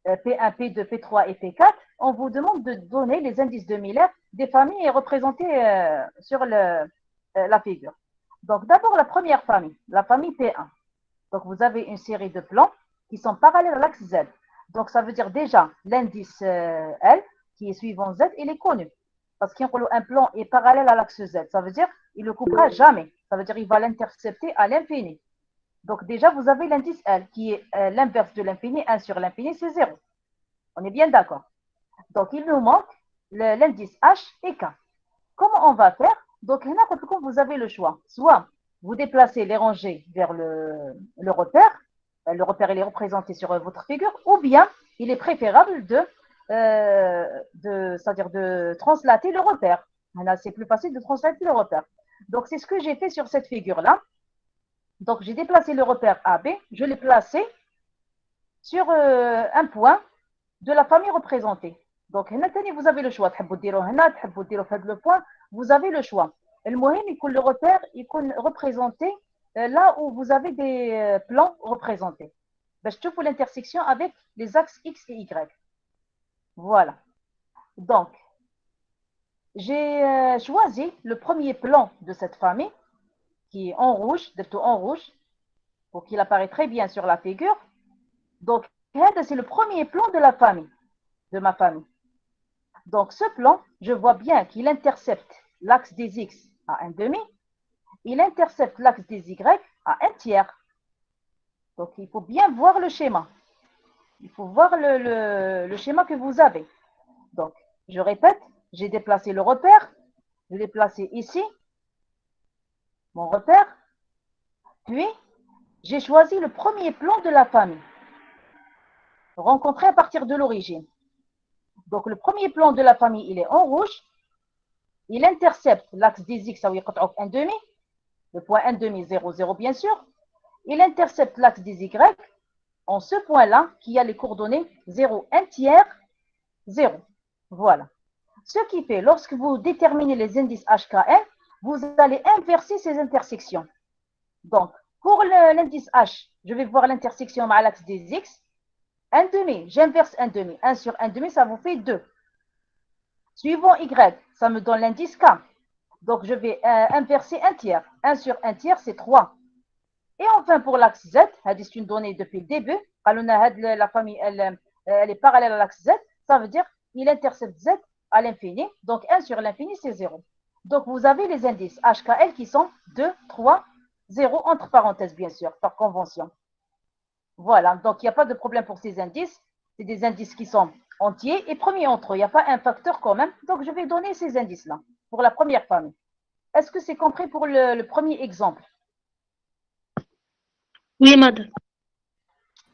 P1, P2, P3 et P4, on vous demande de donner les indices de Miller des familles représentées sur la figure. Donc, d'abord, la première famille, la famille P1. Donc, vous avez une série de plans qui sont parallèles à l'axe Z. Donc, ça veut dire déjà l'indice L, qui est suivant Z, il est connu. Parce qu'un plan est parallèle à l'axe Z. Ça veut dire qu'il ne le coupera jamais. Ça veut dire qu'il va l'intercepter à l'infini. Donc, déjà, vous avez l'indice L, qui est l'inverse de l'infini. 1 sur l'infini, c'est 0. On est bien d'accord. Donc, il nous manque l'indice H et K. Comment on va faire? Donc, vous avez le choix. Soit vous déplacez les rangées vers le repère. Le repère, il est représenté sur votre figure. Ou bien, il est préférable c'est-à-dire de translater le repère. C'est plus facile de translater le repère. Donc, c'est ce que j'ai fait sur cette figure-là. Donc, j'ai déplacé le repère AB. Je l'ai placé sur un point de la famille représentée. Donc, vous avez le choix. Le point, vous avez le choix. Le repère est représenté là où vous avez des plans représentés. Je trouve l'intersection avec les axes X et Y. Voilà. Donc, j'ai choisi le premier plan de cette famille qui est en rouge, pour qu'il apparaît très bien sur la figure. Donc, c'est le premier plan de la famille, de ma famille. Donc, ce plan, je vois bien qu'il intercepte l'axe des X à 1,5. Il intercepte l'axe des Y à 1/3. Donc, il faut bien voir le schéma. Il faut voir le schéma que vous avez. Donc, je répète, j'ai déplacé le repère. Je l'ai placé ici, mon repère. Puis, j'ai choisi le premier plan de la famille, rencontré à partir de l'origine. Donc, le premier plan de la famille, il est en rouge. Il intercepte l'axe des X, ça veut dire 1,5. Le point 1,5, 0, 0, bien sûr. Il intercepte l'axe des Y en ce point-là, qui a les coordonnées 0, 1/3, 0. Voilà. Ce qui fait, lorsque vous déterminez les indices HKN, vous allez inverser ces intersections. Donc, pour l'indice H, je vais voir l'intersection à l'axe des X. 1,5, j'inverse 1,5. 1 sur 1,5, ça vous fait 2. Suivant Y, ça me donne l'indice K. Donc, je vais inverser 1/3. 1 sur 1/3, c'est 3. Et enfin, pour l'axe Z, c'est une donnée depuis le début. La famille, elle est parallèle à l'axe Z. Ça veut dire qu'il intercepte Z à l'infini. Donc, 1 sur l'infini, c'est 0. Donc, vous avez les indices HKL qui sont 2, 3, 0, entre parenthèses, bien sûr, par convention. Voilà. Donc, il n'y a pas de problème pour ces indices. C'est des indices qui sont entiers et premiers entre eux. Il n'y a pas un facteur quand même. Donc, je vais donner ces indices-là pour la première famille. Est-ce que c'est compris pour le premier exemple? Oui, madame.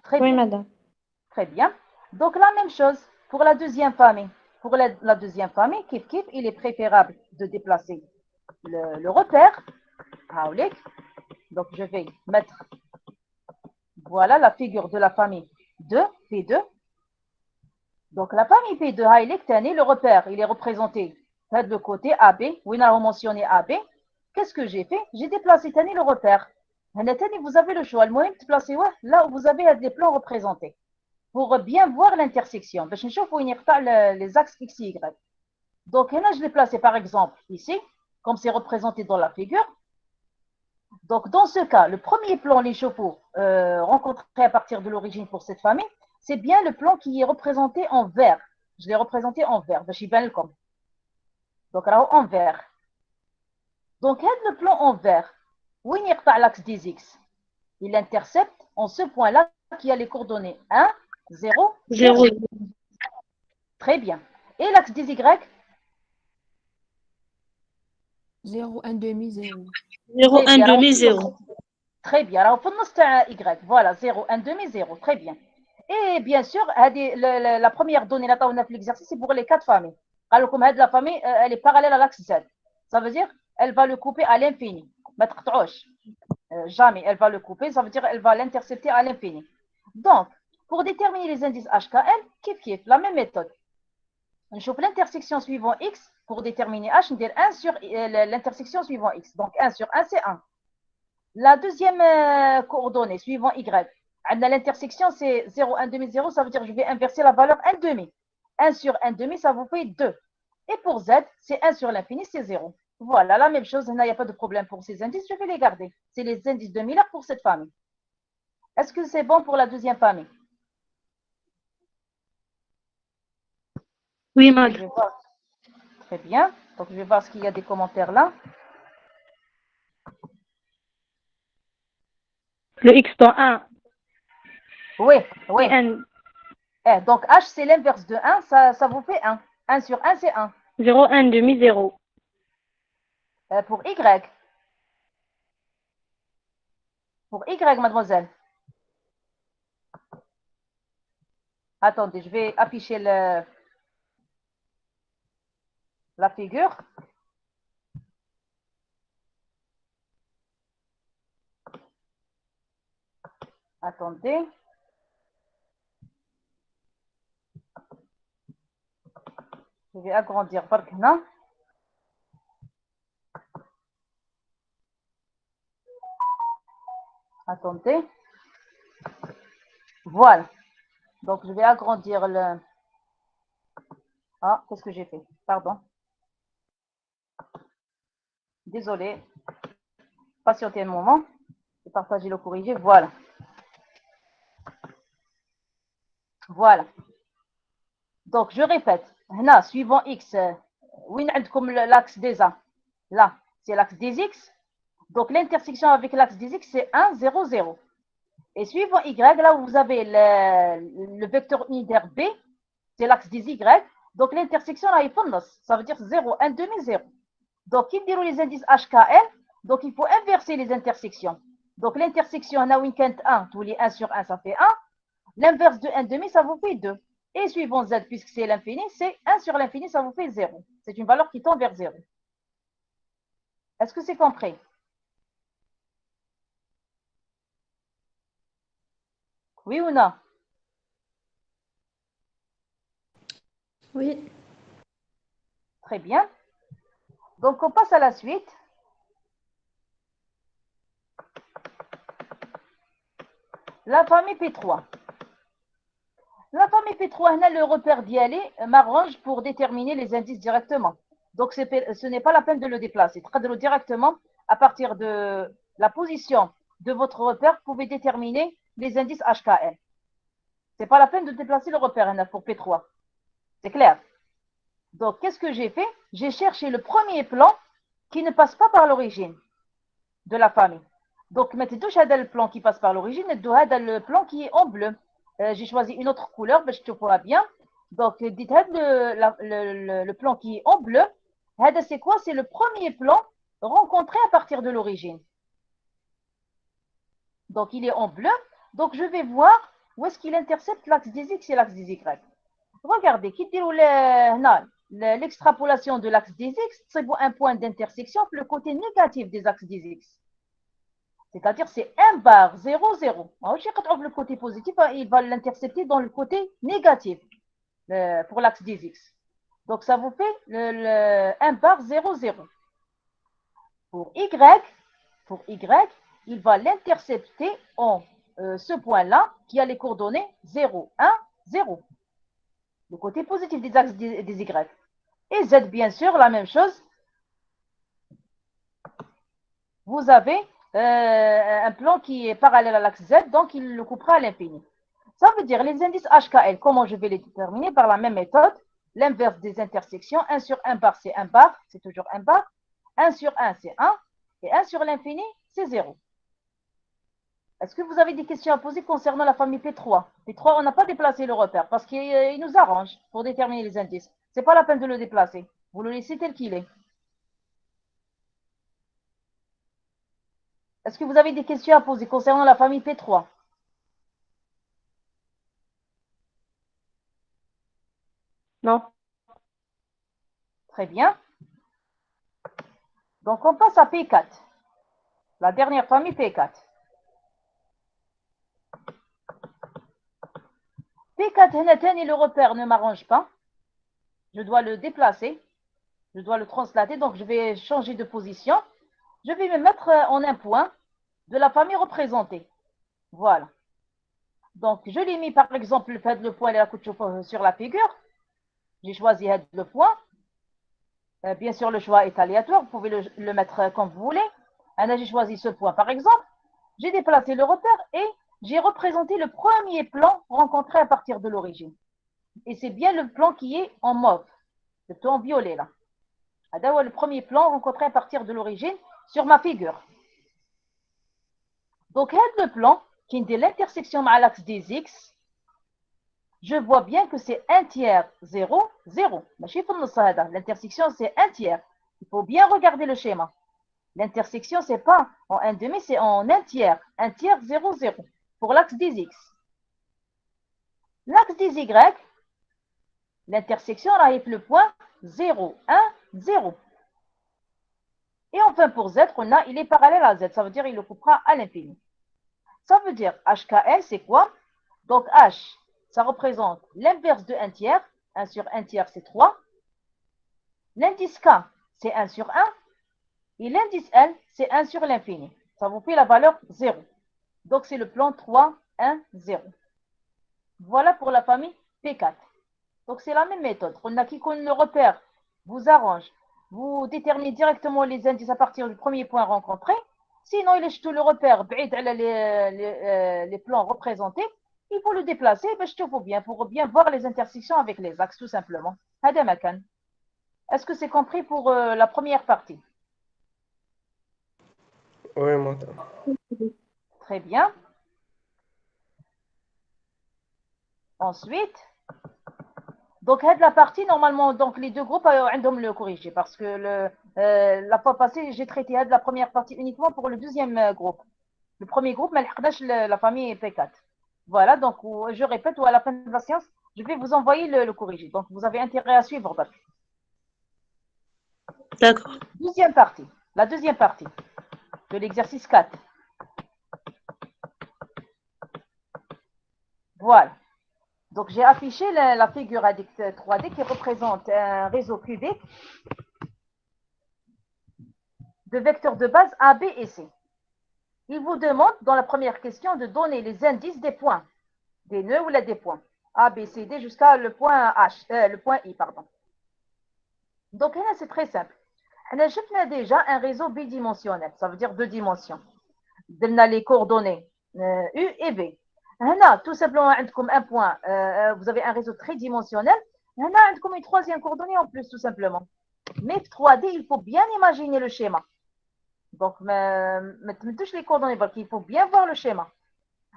Très bien. madame. Très bien. Donc, la même chose pour la deuxième famille. Pour la deuxième famille, kif kif, il est préférable de déplacer le repère. Donc, je vais mettre, voilà la figure de la famille 2, P2. Donc, la famille P2, le repère, il est représenté de le côté AB. Oui, on a mentionné AB. Qu'est-ce que j'ai fait? J'ai déplacé le repère. Vous avez le choix. Le moyen de placer là où vous avez des plans représentés, pour bien voir l'intersection. Je vais voir les axes X et Y. Donc, là, je l'ai placé par exemple ici, comme c'est représenté dans la figure. Donc, dans ce cas, le premier plan, les chapeaux rencontrés à partir de l'origine pour cette famille, c'est bien le plan qui est représenté en vert. Je l'ai représenté en vert. Donc, là, en vert. Donc, le plan en vert, où il y a l'axe des X, il intercepte en ce point-là qui a les coordonnées 1, 0, 0. Très bien. Et l'axe des Y? 0, 1 demi, 0. 0, 1 demi, 0. Très bien. Alors, pour nous, Y. Voilà, 0, 1 demi, 0. Très bien. Et bien sûr, la première donnée, l'exercice, c'est pour les 4 familles. Alors, comme la famille, elle est parallèle à l'axe Z. Ça veut dire elle va le couper à l'infini. Jamais elle va le couper. Ça veut dire elle va l'intercepter à l'infini. Donc, pour déterminer les indices HKL, kif, la même méthode. On chope l'intersection suivant X pour déterminer H, on dit 1 sur l'intersection suivant X. Donc, 1 sur 1, c'est 1. La deuxième coordonnée suivant Y, L'intersection, c'est 0, 1 demi, 0. Ça veut dire que je vais inverser la valeur 1 demi. 1 sur 1 demi, ça vous fait 2. Et pour Z, c'est 1 sur l'infini, c'est 0. Voilà, la même chose. Il n'y a pas de problème pour ces indices. Je vais les garder. C'est les indices de Miller pour cette famille. Est-ce que c'est bon pour la deuxième famille? Oui, madame. Très bien. Donc, je vais voir s'il y a des commentaires là. Le x dans 1. Oui, oui. N. Donc, H, c'est l'inverse de 1. Ça vous fait 1. 1 sur 1, c'est 1. 0, 1 demi, 0. Pour Y. Pour Y, mademoiselle. Attendez, je vais afficher la figure. Attendez. Je vais agrandir Barkna. Attendez. Voilà. Donc, je vais agrandir le... Ah, qu'est-ce que j'ai fait? Pardon. Désolé. Patientez un moment. Je vais partager le corrigé. Voilà. Voilà. Donc, je répète. Là, suivant X, où est comme l'axe des A? Là, c'est l'axe des X. Donc, l'intersection avec l'axe des X, c'est 1, 0, 0. Et suivant Y, là où vous avez le vecteur unitaire B, c'est l'axe des Y. Donc, l'intersection, là, ça veut dire 0, 1 demi, 0. Donc, il dit les indices HKL. Donc, il faut inverser les intersections. Donc, l'intersection, on a week-end 1, tous les 1 sur 1, ça fait 1. L'inverse de 1 demi, ça vous fait 2. Et suivant Z, puisque c'est l'infini, c'est 1 sur l'infini, ça vous fait 0. C'est une valeur qui tend vers 0. Est-ce que c'est compris? Oui ou non? Oui. Très bien. Donc, on passe à la suite. La famille P3. La famille P3, on a le repère d'y aller, m'arrange pour déterminer les indices directement. Donc, ce n'est pas la peine de le déplacer. Traduire directement à partir de la position de votre repère, vous pouvez déterminer les indices HKL. Ce n'est pas la peine de déplacer le repère pour P3. C'est clair? Donc, qu'est-ce que j'ai fait? J'ai cherché le premier plan qui ne passe pas par l'origine de la famille. Donc, maintenant, le plan qui passe par l'origine, le plan qui est en bleu. J'ai choisi une autre couleur, mais je te vois bien. Donc, dites le plan qui est en bleu. C'est quoi? C'est le premier plan rencontré à partir de l'origine. Donc, il est en bleu. Donc, je vais voir où est-ce qu'il intercepte l'axe des X et l'axe des Y. Regardez, qui dit l'extrapolation de l'axe des X, c'est un point d'intersection pour le côté négatif des axes des X. C'est-à-dire, c'est 1 bar 0, 0. Le côté positif, il va l'intercepter dans le côté négatif pour l'axe des X. Donc, ça vous fait le 1 bar 0, 0. Pour Y, il va l'intercepter en ce point-là qui a les coordonnées 0, 1, 0. Le côté positif des axes des Y. Et Z, bien sûr, la même chose. Vous avez un plan qui est parallèle à l'axe Z, donc il le coupera à l'infini. Ça veut dire les indices HKL, comment je vais les déterminer? Par la même méthode, l'inverse des intersections. 1 sur 1 bar, c'est 1 bar, c'est toujours 1 bar. 1 sur 1, c'est 1. Et 1 sur l'infini, c'est 0. Est-ce que vous avez des questions à poser concernant la famille P3? P3, on n'a pas déplacé le repère parce qu'il nous arrange pour déterminer les indices. Ce n'est pas la peine de le déplacer. Vous le laissez tel qu'il est. Est-ce que vous avez des questions à poser concernant la famille P3? Non. Très bien. Donc, on passe à P4. La dernière famille, P4. P4, et le repère ne m'arrange pas. Je dois le déplacer. Je dois le translater. Donc, je vais changer de position. Je vais me mettre en un point de la famille représentée. Voilà. Donc, je l'ai mis par exemple le point sur la figure. J'ai choisi le point. Bien sûr, le choix est aléatoire. Vous pouvez le mettre comme vous voulez. J'ai choisi ce point par exemple. J'ai déplacé le repère et j'ai représenté le premier plan rencontré à partir de l'origine. Et c'est bien le plan qui est en mauve, le plan violet là. Le premier plan rencontré à partir de l'origine sur ma figure. Donc, le plan qui est de l'intersection à l'axe des X, je vois bien que c'est 1 tiers 0, 0. L'intersection, c'est 1 tiers. Il faut bien regarder le schéma. L'intersection, c'est pas en 1 demi, c'est en 1 tiers. 1 tiers 0, 0 pour l'axe des X. L'axe des Y, l'intersection arrive le point 0, 1, 0. Et enfin, pour Z, on a, il est parallèle à Z. Ça veut dire qu'il le coupera à l'infini. Ça veut dire HKL, c'est quoi? Donc, H, ça représente l'inverse de 1 tiers. 1 sur 1 tiers, c'est 3. L'indice K, c'est 1 sur 1. Et l'indice L, c'est 1 sur l'infini. Ça vous fait la valeur 0. Donc, c'est le plan 3, 1, 0. Voilà pour la famille P4. Donc, c'est la même méthode. On a qui connaît le repère, vous arrange. Vous déterminez directement les indices à partir du premier point rencontré. Sinon, il est tout le repère, les plans représentés. Il faut le déplacer pour bien voir les intersections avec les axes, tout simplement. Est-ce que c'est compris pour la première partie? Oui, madame. Très bien. Ensuite, donc, la partie, normalement, donc, les deux groupes ont le corrigé parce que la fois passée, j'ai traité la première partie uniquement pour le deuxième groupe. Le premier groupe, mais la famille P4. Voilà, donc, je répète, ou à la fin de la séance, je vais vous envoyer le corrigé. Donc, vous avez intérêt à suivre. D'accord. La deuxième partie de l'exercice 4. Voilà. Donc, j'ai affiché la figure addict 3D qui représente un réseau cubique de vecteurs de base A, B et C. Il vous demande, dans la première question, de donner les indices des points, des nœuds ou des points, A, B, C, D, jusqu'à le point le point I, pardon. Donc, là, c'est très simple. On a déjà un réseau bidimensionnel, ça veut dire 2 dimensions. On a les coordonnées U et B. Tout simplement, un point, vous avez un réseau tridimensionnel. On a une troisième coordonnée en plus, tout simplement. Mais 3D, il faut bien imaginer le schéma. Donc, ne touche les coordonnées, parce qu'il faut bien voir le schéma.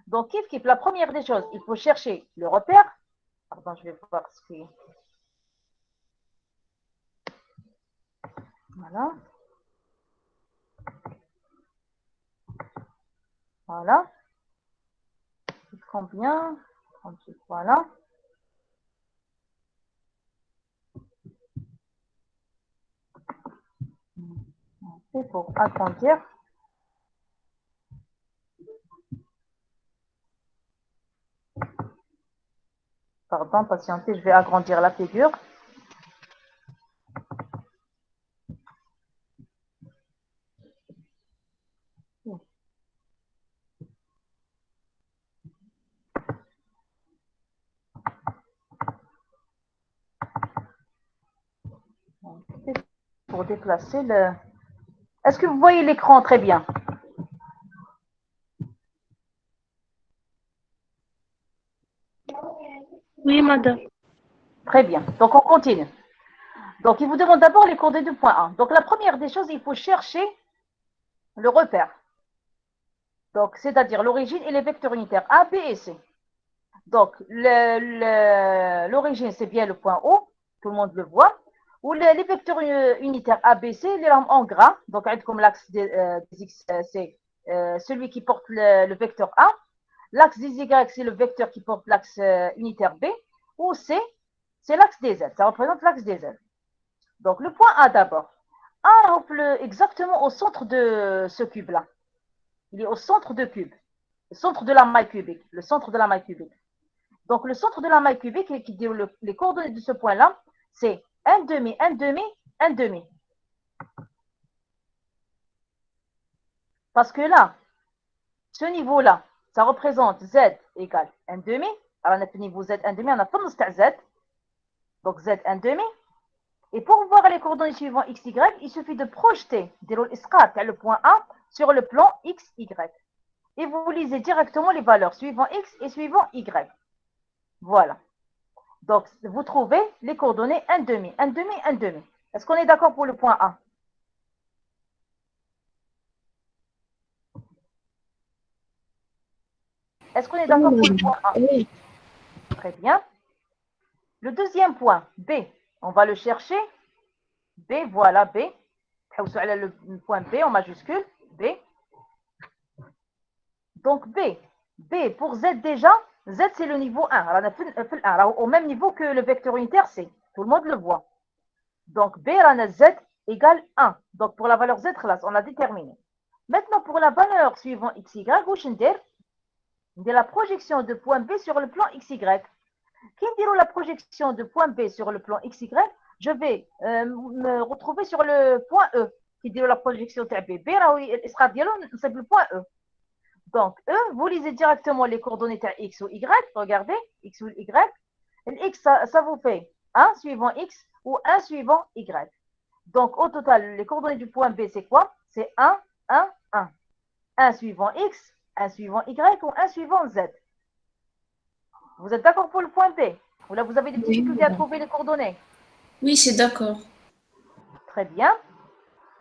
Donc, la première des choses, il faut chercher le repère. Pardon, je vais voir ce qui est. Voilà. Voilà. Combien? 38, voilà. C'est pour agrandir. Pardon, patientez, je vais agrandir la figure. Pour déplacer le... Est-ce que vous voyez l'écran très bien? Oui, madame. Très bien. Donc, on continue. Donc, il vous demande d'abord les coordonnées du point 1. Donc, la première des choses, il faut chercher le repère. Donc, c'est-à-dire l'origine et les vecteurs unitaires A, B et C. Donc, l'origine, c'est bien le point O. Tout le monde le voit. Ou les vecteurs unitaires A, B, C, les rames en gras. Donc, comme l'axe des X, c'est celui qui porte le vecteur A. L'axe des Y, c'est le vecteur qui porte l'axe unitaire B. Ou C, c'est l'axe des Z. Ça représente l'axe des Z. Donc, le point A d'abord. A exactement au centre de ce cube-là. Il est au centre de cube. Le centre de la maille cubique. Le centre de la maille cubique. Donc, le centre de la maille cubique, les coordonnées de ce point-là, c'est 1 demi, 1 demi, 1 demi. Parce que là, ce niveau-là, ça représente Z égale 1 demi. Alors, on a fini niveau Z 1 demi, on a fait Z. Donc, Z 1 demi. Et pour voir les coordonnées suivantes x, y, il suffit de projeter le point A sur le plan x, y. Et vous lisez directement les valeurs suivant x et suivant y. Voilà. Donc, vous trouvez les coordonnées 1 demi, 1 demi, 1 demi. Est-ce qu'on est d'accord pour le point A? Est-ce qu'on est d'accord pour le point A? Oui. Très bien. Le deuxième point, B, on va le chercher. B, voilà B. Le point B en majuscule, B. Donc B. B pour Z déjà, Z c'est le niveau 1. Alors, au même niveau que le vecteur unitaire C. Tout le monde le voit. Donc B, Z égale 1. Donc pour la valeur Z, on l'a déterminé. Maintenant pour la valeur suivant XY, la projection de point B sur le plan XY. Qui dit la projection de point B sur le plan XY, je vais me retrouver sur le point E. Qui dit la projection de B, c'est le point E. Donc, E, vous lisez directement les coordonnées X ou Y. Regardez, X ou Y. Et X, ça vous fait 1 suivant X ou 1 suivant Y. Donc, au total, les coordonnées du point B, c'est quoi? C'est 1, 1, 1. 1 suivant X, 1 suivant Y ou 1 suivant Z. Vous êtes d'accord pour le point B? Ou là, vous avez des difficultés à trouver les coordonnées? Oui, c'est d'accord. Très bien.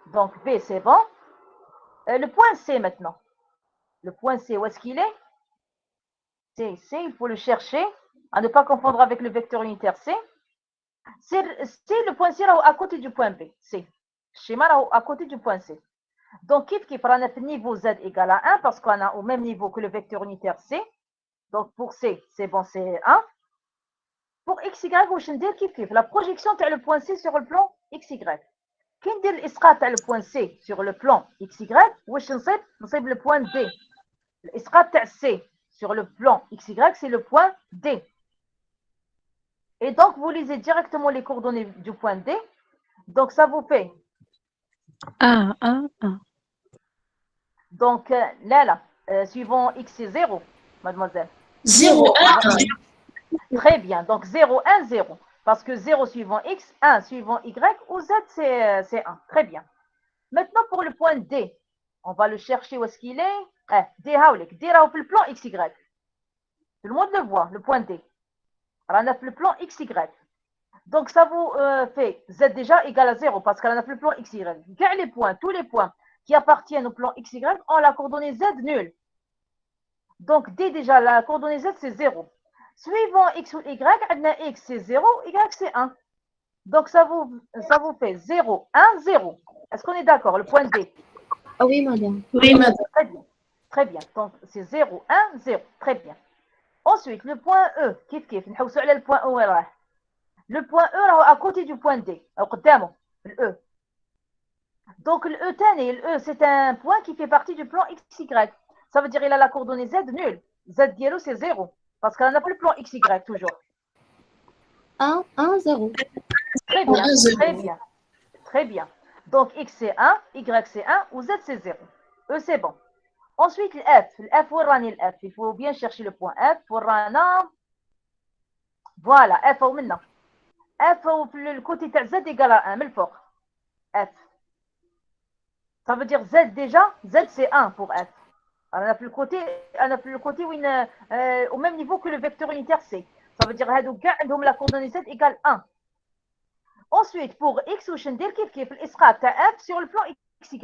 Donc, B, c'est bon. Le point C maintenant. Le point C, où est-ce qu'il est? C, il faut le chercher, à ne pas confondre avec le vecteur unitaire C. C'est le point C à côté du point B. C. Schéma à côté du point C. Donc, kif, on a fait niveau Z égale à 1 parce qu'on a au même niveau que le vecteur unitaire C. Donc, pour C, c'est bon, c'est 1. Pour XY, la projection de le point C sur le plan XY. Qui dit le point C sur le plan XY, c'est le point D. Le C sur le plan XY, c'est le point D. Et donc, vous lisez directement les coordonnées du point D. Donc, ça vous fait. A. Donc, là, suivant X, c'est 0, mademoiselle. 0, 1, 1. Très bien. Donc, 0, 1, 0. Parce que 0 suivant X, 1 suivant Y ou Z, c'est 1. Très bien. Maintenant, pour le point D, on va le chercher où est-ce qu'il est. D, le plan XY. Tout le monde le voit, le point D. Alors, on a le plan XY. Donc, ça vous fait Z déjà égal à 0 parce qu'on a le plan XY. Les points, tous les points qui appartiennent au plan XY ont la coordonnée Z nulle. Donc, D déjà, la coordonnée Z, c'est 0. Suivant X ou Y, on a X, c'est 0, Y, c'est 1. Donc, ça vous fait 0, 1, 0. Est-ce qu'on est d'accord? Le point D. Ah oui, madame. Oui, madame. Très bien. Très bien. Donc, c'est 0, 1, 0. Très bien. Ensuite, le point E. Le point E. Le point E à côté du point D. Le E. Donc, le E, c'est un point qui fait partie du plan XY. Ça veut dire qu'il a la coordonnée Z nulle. Z diélo, c'est 0. Parce qu'on n'a pas le plan XY toujours. 1, 1, 0. Très bien, très bien. Très bien. Donc, X, c'est 1, Y, c'est 1, ou Z, c'est 0. E, c'est bon. Ensuite, le F. Le F, où est le F? Il faut bien chercher le point F. Voilà, F, où maintenant? F, le côté de Z égale à 1, mais le fort. F. Ça veut dire Z déjà, Z, c'est 1 pour F. Alors, on a plus le côté où au même niveau que le vecteur unitaire C. Ça veut dire que la coordonnée Z égale 1. Ensuite, pour X, ou F sur le plan XY.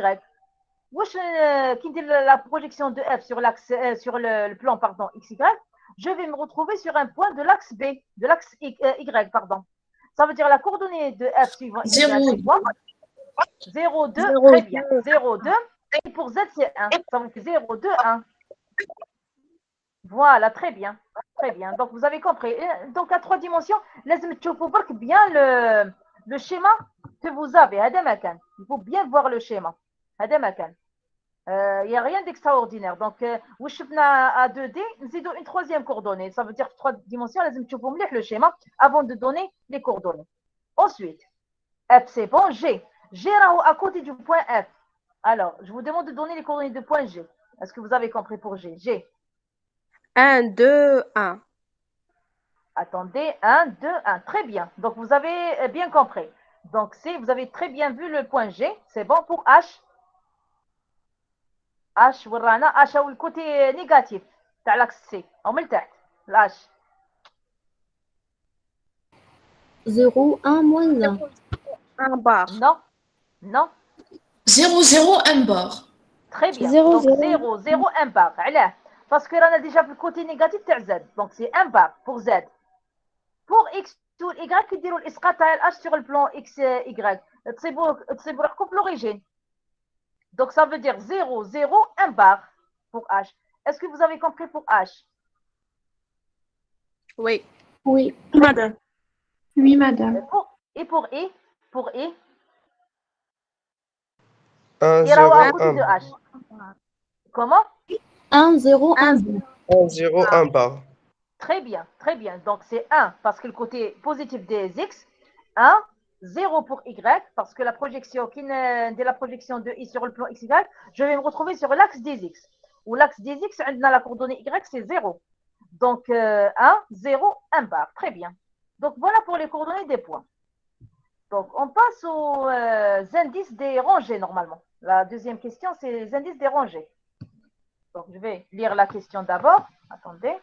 Qui dit la projection de F sur le plan XY, je vais me retrouver sur un point de l'axe B, de l'axe Y, pardon. Ça veut dire la coordonnée de F suivant Y, c'est quoi? 0, 2, très bien. 0, 2. Et pour Z, c'est 1. Ça vous fait 0, 2, 1. Voilà, très bien. Très bien. Donc, vous avez compris. Donc, à 3 dimensions, il faut voir bien le schéma que vous avez. Il faut bien voir le schéma. Il n'y a rien d'extraordinaire. Donc, à 2D, nous avons une troisième coordonnée. Ça veut dire 3 dimensions, il faut lire le schéma avant de donner les coordonnées. Ensuite, F, c'est bon. G. G à côté du point F. Alors, je vous demande de donner les coordonnées de point G. Est-ce que vous avez compris pour G? G. 1, 2, 1. Attendez, 1, 2, 1. Très bien. Donc, vous avez bien compris. Donc, vous avez très bien vu le point G. C'est bon pour H. H, ورانا H ou le côté négatif. تاع l'axe C. أو من تحت. H. 0, 1, moins 1. 1 bar. Non. Non. 0, 0, 1 bar. Très bien. 0, Donc, 0. 0, 0, 1 bar. علاه parce que là, on a déjà le côté négatif تاع Z. Donc, c'est 1 bar pour Z. Pour X ou Y, يديروا الإسقاط تاع H sur le plan X, Y. تصيبوا لكم l'origine. Donc, ça veut dire 0, 0, 1 bar pour H. Est-ce que vous avez compris pour H? Oui. Oui. Madame. Oui, madame. Et pour I? Pour I? 1, Il y aura 0, à côté de 1. H. Comment? 1, 0, 1 bar. 1, 0, 1 bar. Très bien, très bien. Donc, c'est 1 parce que le côté positif des X. 1, 0 pour Y parce que la projection, de la projection de I sur le plan XY, je vais me retrouver sur l'axe des X. Ou l'axe des X, on a la coordonnée Y, c'est 0. Donc, 1, 0, 1 bar. Très bien. Donc, voilà pour les coordonnées des points. Donc, on passe aux indices des rangées, normalement. La deuxième question, c'est les indices des rangées. Donc, je vais lire la question d'abord. Attendez.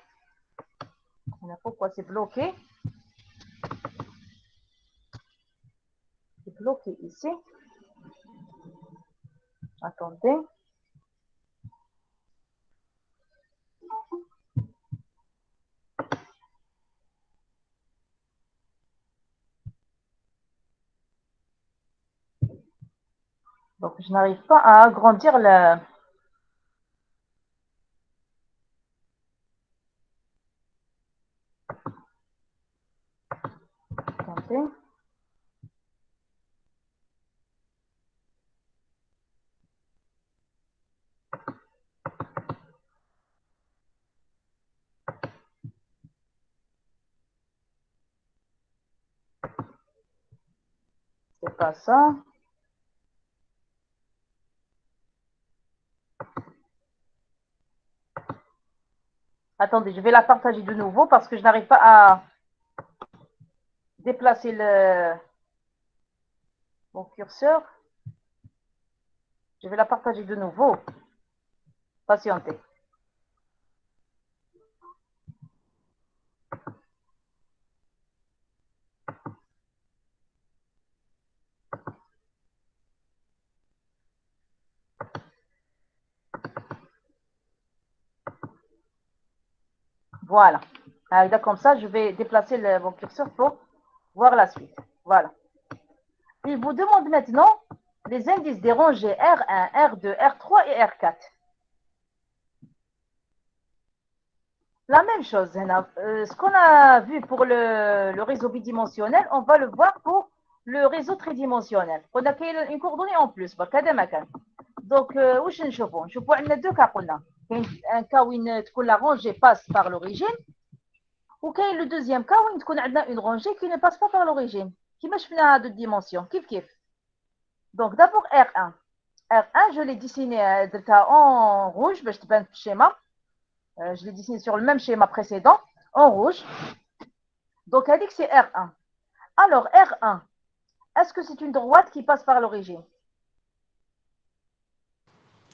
Pourquoi c'est bloqué? C'est bloqué ici. Attendez. Donc, je n'arrive pas à agrandir le... Attendez. C'est pas ça. Attendez, je vais la partager de nouveau parce que je n'arrive pas à déplacer mon curseur. Je vais la partager de nouveau. Patientez. Voilà. Comme ça, je vais déplacer mon curseur pour voir la suite. Voilà. Il vous demande maintenant les indices des rangées R1, R2, R3 et R4. La même chose. Ce qu'on a vu pour le réseau bidimensionnel, on va le voir pour le réseau tridimensionnel. On a une coordonnée en plus. Donc, واش نشوفوا عندنا deux cas قلنا. Un cas où la rangée passe par l'origine. Ou le deuxième cas où on a une rangée qui ne passe pas par l'origine. كيما شفنا deux dimensions. كيف. Donc, d'abord R1. R1, je l'ai dessiné en rouge, باش تبان في الشيما. Je l'ai dessiné sur le même schéma précédent, en rouge. Donc, elle dit que c'est R1. Alors, R1, est-ce que c'est une droite qui passe par l'origine?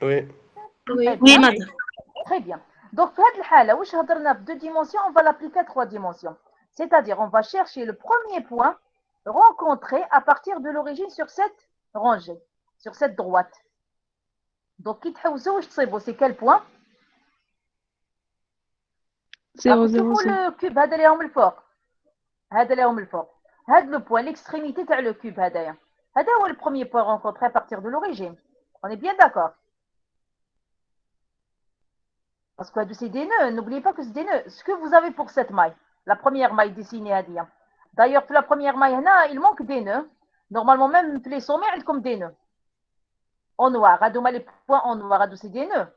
Oui. Oui, madame. Très bien. Donc, pour cette cas-là, où je deux dimensions, on va l'appliquer à 3 dimensions. C'est-à-dire, on va chercher le premier point rencontré à partir de l'origine sur cette rangée, sur cette droite. Donc, c'est quel point? 0, 0, 0. le cube هذا اللي راهم الفوق هذا اللي راهم الفوق هذا لو بوين l'extrémité تاع le cube هذايا هذا هو le premier point rencontré à partir de l'origine. On est bien d'accord? Parce que c'est des nœuds, n'oubliez pas que c'est des nœuds. Ce que vous avez pour cette maille, la première maille dessinée هذه. D'ailleurs, pour la première maille هنا, il manque des nœuds. Normalement, même les sommets, ils comme des nœuds. En noir, هذوما les points en noir, هذو c'est des nœuds.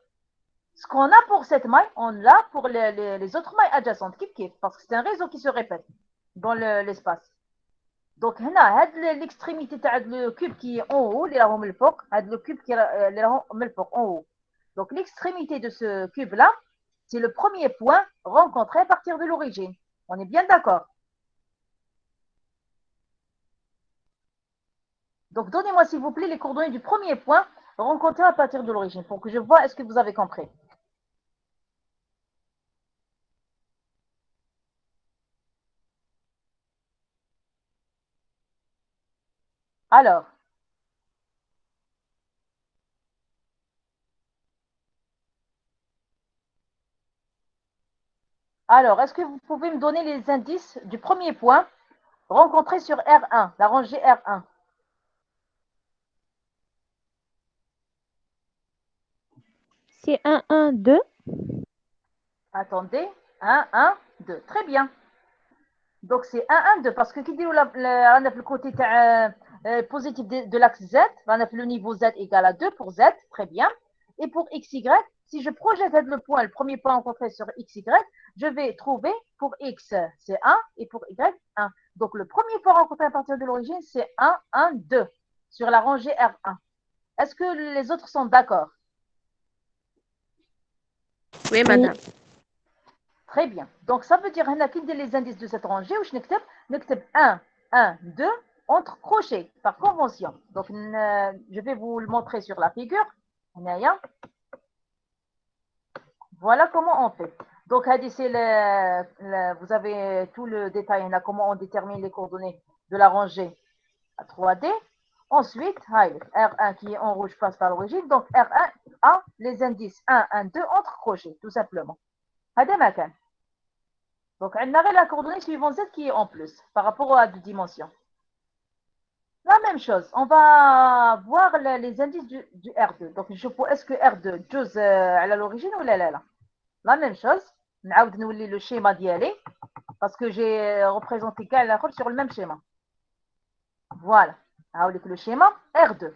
Ce qu'on a pour cette maille, on l'a pour les autres mailles adjacentes, parce que c'est un réseau qui se répète dans l'espace. Donc, l'extrémité du cube qui est en haut, le cube qui est en haut. Donc, l'extrémité de ce cube-là, c'est le premier point rencontré à partir de l'origine. On est bien d'accord? Donc, donnez-moi, s'il vous plaît, les coordonnées du premier point rencontré à partir de l'origine pour que je vois est-ce que vous avez compris. Alors, est-ce que vous pouvez me donner les indices du premier point rencontré sur R1, la rangée R1? C'est 1, 1, 2. Attendez, 1, 1, 2. Très bien. Donc, c'est 1, 1, 2. Parce que qui dit le côté positif de l'axe Z, on a le niveau Z égale à 2 pour Z. Très bien. Et pour XY, si je projette le premier point rencontré sur XY, je vais trouver pour X, c'est 1 et pour Y, 1. Donc, le premier point rencontré à partir de l'origine, c'est 1, 1, 2 sur la rangée R1. Est-ce que les autres sont d'accord? Oui, madame. Très bien. Donc, ça veut dire que les indices de cette rangée, où je n'écris 1, 1, 2 entre crochets par convention. Donc, je vais vous le montrer sur la figure. Voilà comment on fait. Donc, vous avez tout le détail. Comment on détermine les coordonnées de la rangée à 3D. Ensuite, R1 qui est en rouge passe par l'origine. Donc, R1 a les indices 1, 1, 2 entre crochets, tout simplement. Donc, on a la coordonnée suivante Z qui est en plus par rapport à deux dimensions. La même chose, on va voir les indices du R2. Donc, est-ce que R2 جوز à l'origine ou là? La même chose, نعاود نولي le schéma d'y parce que j'ai représenté كاع sur le même schéma. Voilà, le schéma R2.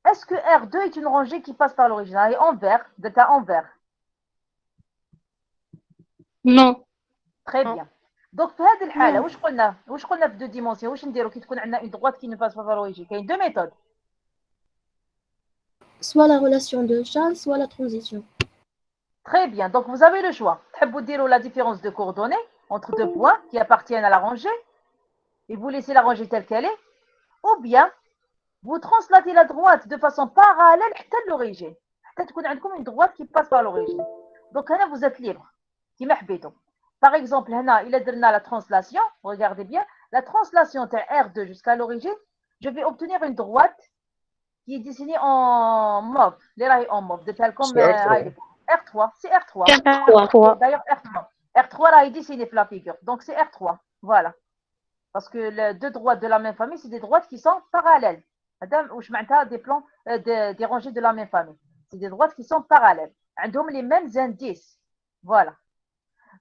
Est-ce que R2 est une rangée qui passe par l'origine? Elle est en vert, de cas en vert. Non. Très bien. Donc, في هذه الحالة واش قلنا في deux dimensions واش نديرو كي تكون عندنا une droite qui ne passe pas par l'origine? كاين deux méthodes. Soit la relation de Charles, soit la transition. Très bien. Donc, vous avez le choix. تحبوا ديروا la différence de coordonnées entre deux points qui appartiennent à la rangée et vous laissez la rangée telle qu'elle est, ou bien vous translatez la droite de façon parallèle حتى l'origine. حتى تكون عندكم une droite qui passe par l'origine. Donc, هنا vous êtes libre. كيما حبيتوا. Par exemple, il a donné la translation. Regardez bien. La translation de R2 jusqu'à l'origine, je vais obtenir une droite qui est dessinée en mauve. Les rails en mauve. De tel comme R3. C'est R3. D'ailleurs, R3. R3 est dessiné sur la figure. Donc, c'est R3. Voilà. Parce que les deux droites de la même famille, c'est des droites qui sont parallèles. Des plans, des rangées de la même famille. C'est des droites qui sont parallèles. Elles ont les mêmes indices. Voilà.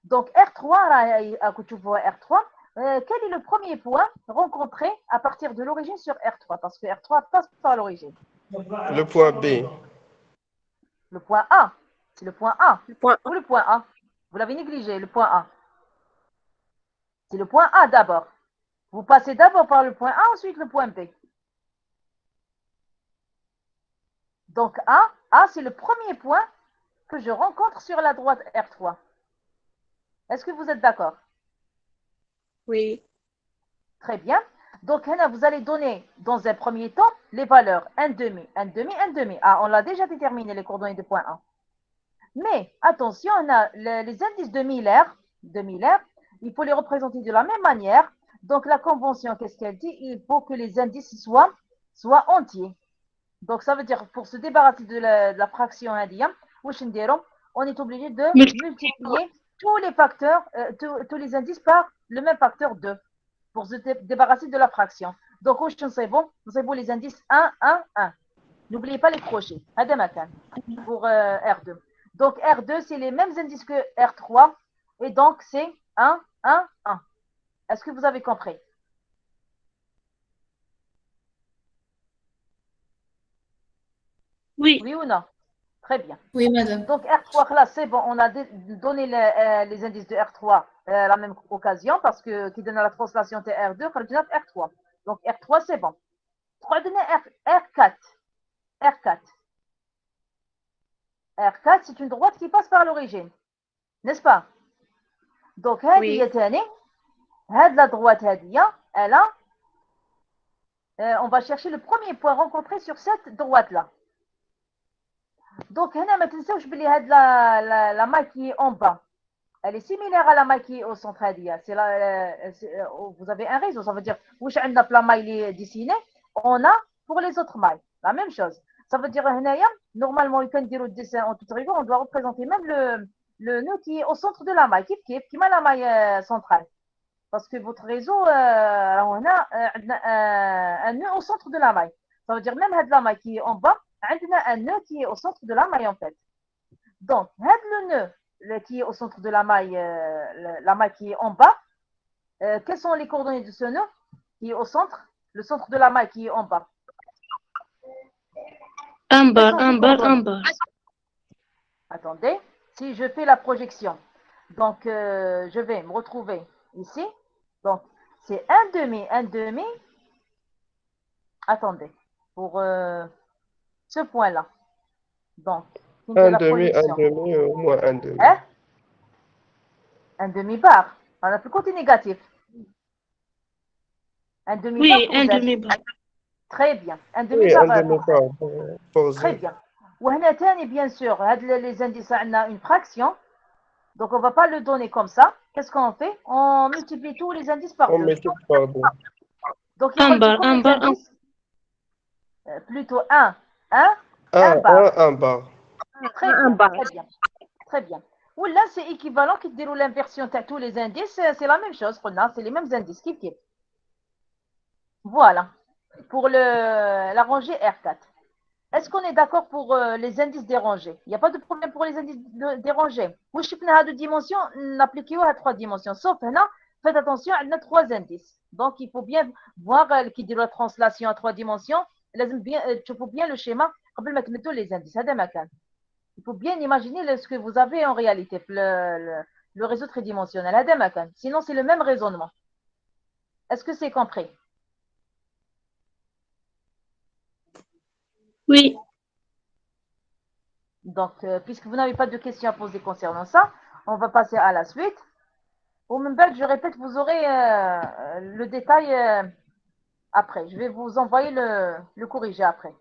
Donc, R3, quel est le premier point rencontré à partir de l'origine sur R3? Parce que R3 passe par l'origine. Le point B. Le point A. C'est le point A. Ou le point A? Vous l'avez négligé, le point A. C'est le point A d'abord. Vous passez d'abord par le point A, ensuite le point B. Donc, A c'est le premier point que je rencontre sur la droite R3. Est-ce que vous êtes d'accord? Oui. Très bien. Donc, vous allez donner dans un premier temps les valeurs 1,5, 1,5, 1,5. Ah, on l'a déjà déterminé, les coordonnées de point 1. Mais, attention, on a les indices de Miller, il faut les représenter de la même manière. Donc, la convention, qu'est-ce qu'elle dit? Il faut que les indices soient entiers. Donc, ça veut dire, pour se débarrasser de la fraction indienne, on est obligé de multiplier tous les facteurs, tous les indices par le même facteur 2 pour se débarrasser de la fraction. Donc, c'est bon, les indices 1, 1, 1. N'oubliez pas les crochets. Pour R2. Donc, R2, c'est les mêmes indices que R3. Et donc, c'est 1, 1, 1. Est-ce que vous avez compris? Oui. Oui ou non? Très bien. Oui, madame. Donc, R3, là, c'est bon. On a donné les indices de R3 à la même occasion parce que qui donne la translation de R2, R3. Donc, R3, c'est bon. R4. R4, c'est une droite qui passe par l'origine. n'est-ce pas? Donc, هذه ثاني هاد la droite هذه elle a on va chercher le premier point rencontré sur cette droite là. Donc هنا ما تنساوش بلي هاد la maille qui est en bas elle est similaire à la maille qui est au centre هذه. Vous avez un réseau, ça veut dire واش عندنا في la maille اللي dessinée on a pour les autres mailles la même chose. Ça veut dire هنايا normalement il كنديروا الديسين en toute rigueur on doit représenter même le nœud qui est au centre de la maille كيف كيما la maille centrale. Parce que votre réseau, on a un nœud au centre de la maille. Ça veut dire même la maille qui est en bas, on a un nœud qui est au centre de la maille en fait. Donc, le nœud qui est au centre de la maille qui est en bas, quelles sont les coordonnées de ce nœud qui est au centre? Le centre de la maille qui est en bas. Un bar. Attendez, si je fais la projection, donc je vais me retrouver ici. Donc, c'est un demi. Attendez, pour ce point-là. Donc, un demi, au moins un demi. Hein? Un demi-bar. On a plus côté négatif. Un demi-bar. Oui, un demi-bar. Très bien. Un demi-bar. Oui, un demi-bar. Très bien. وهنا تاني bien sûr, les indices, on a une fraction. Donc, on ne va pas le donner comme ça. Qu'est-ce qu'on fait? On multiplie tous les indices par 2. On multiplie par 2. Donc, il y a un bar. Plutôt un bar. Un bar. Très bien. Ou là, c'est équivalent qui déroule l'inversion de tous les indices. C'est la même chose. C'est les mêmes indices. Voilà. Pour la rangée R4. Est-ce qu'on est d'accord pour les indices dérangés? Il n'y a pas de problème pour les indices dérangés. Où je suis de dimensions, n'appliquez à 3 dimensions. Sauf là, faites attention, on a 3 indices. Donc, il faut bien voir qui dit la translation à 3 dimensions. Il faut bien le schéma. Les indices. Il faut bien imaginer ce que vous avez en réalité, le réseau tridimensionnel. Sinon, c'est le même raisonnement. Est-ce que c'est compris? Oui. Donc, puisque vous n'avez pas de questions à poser concernant ça, on va passer à la suite. Au même temps, je répète, vous aurez le détail après. Je vais vous envoyer le corrigé après.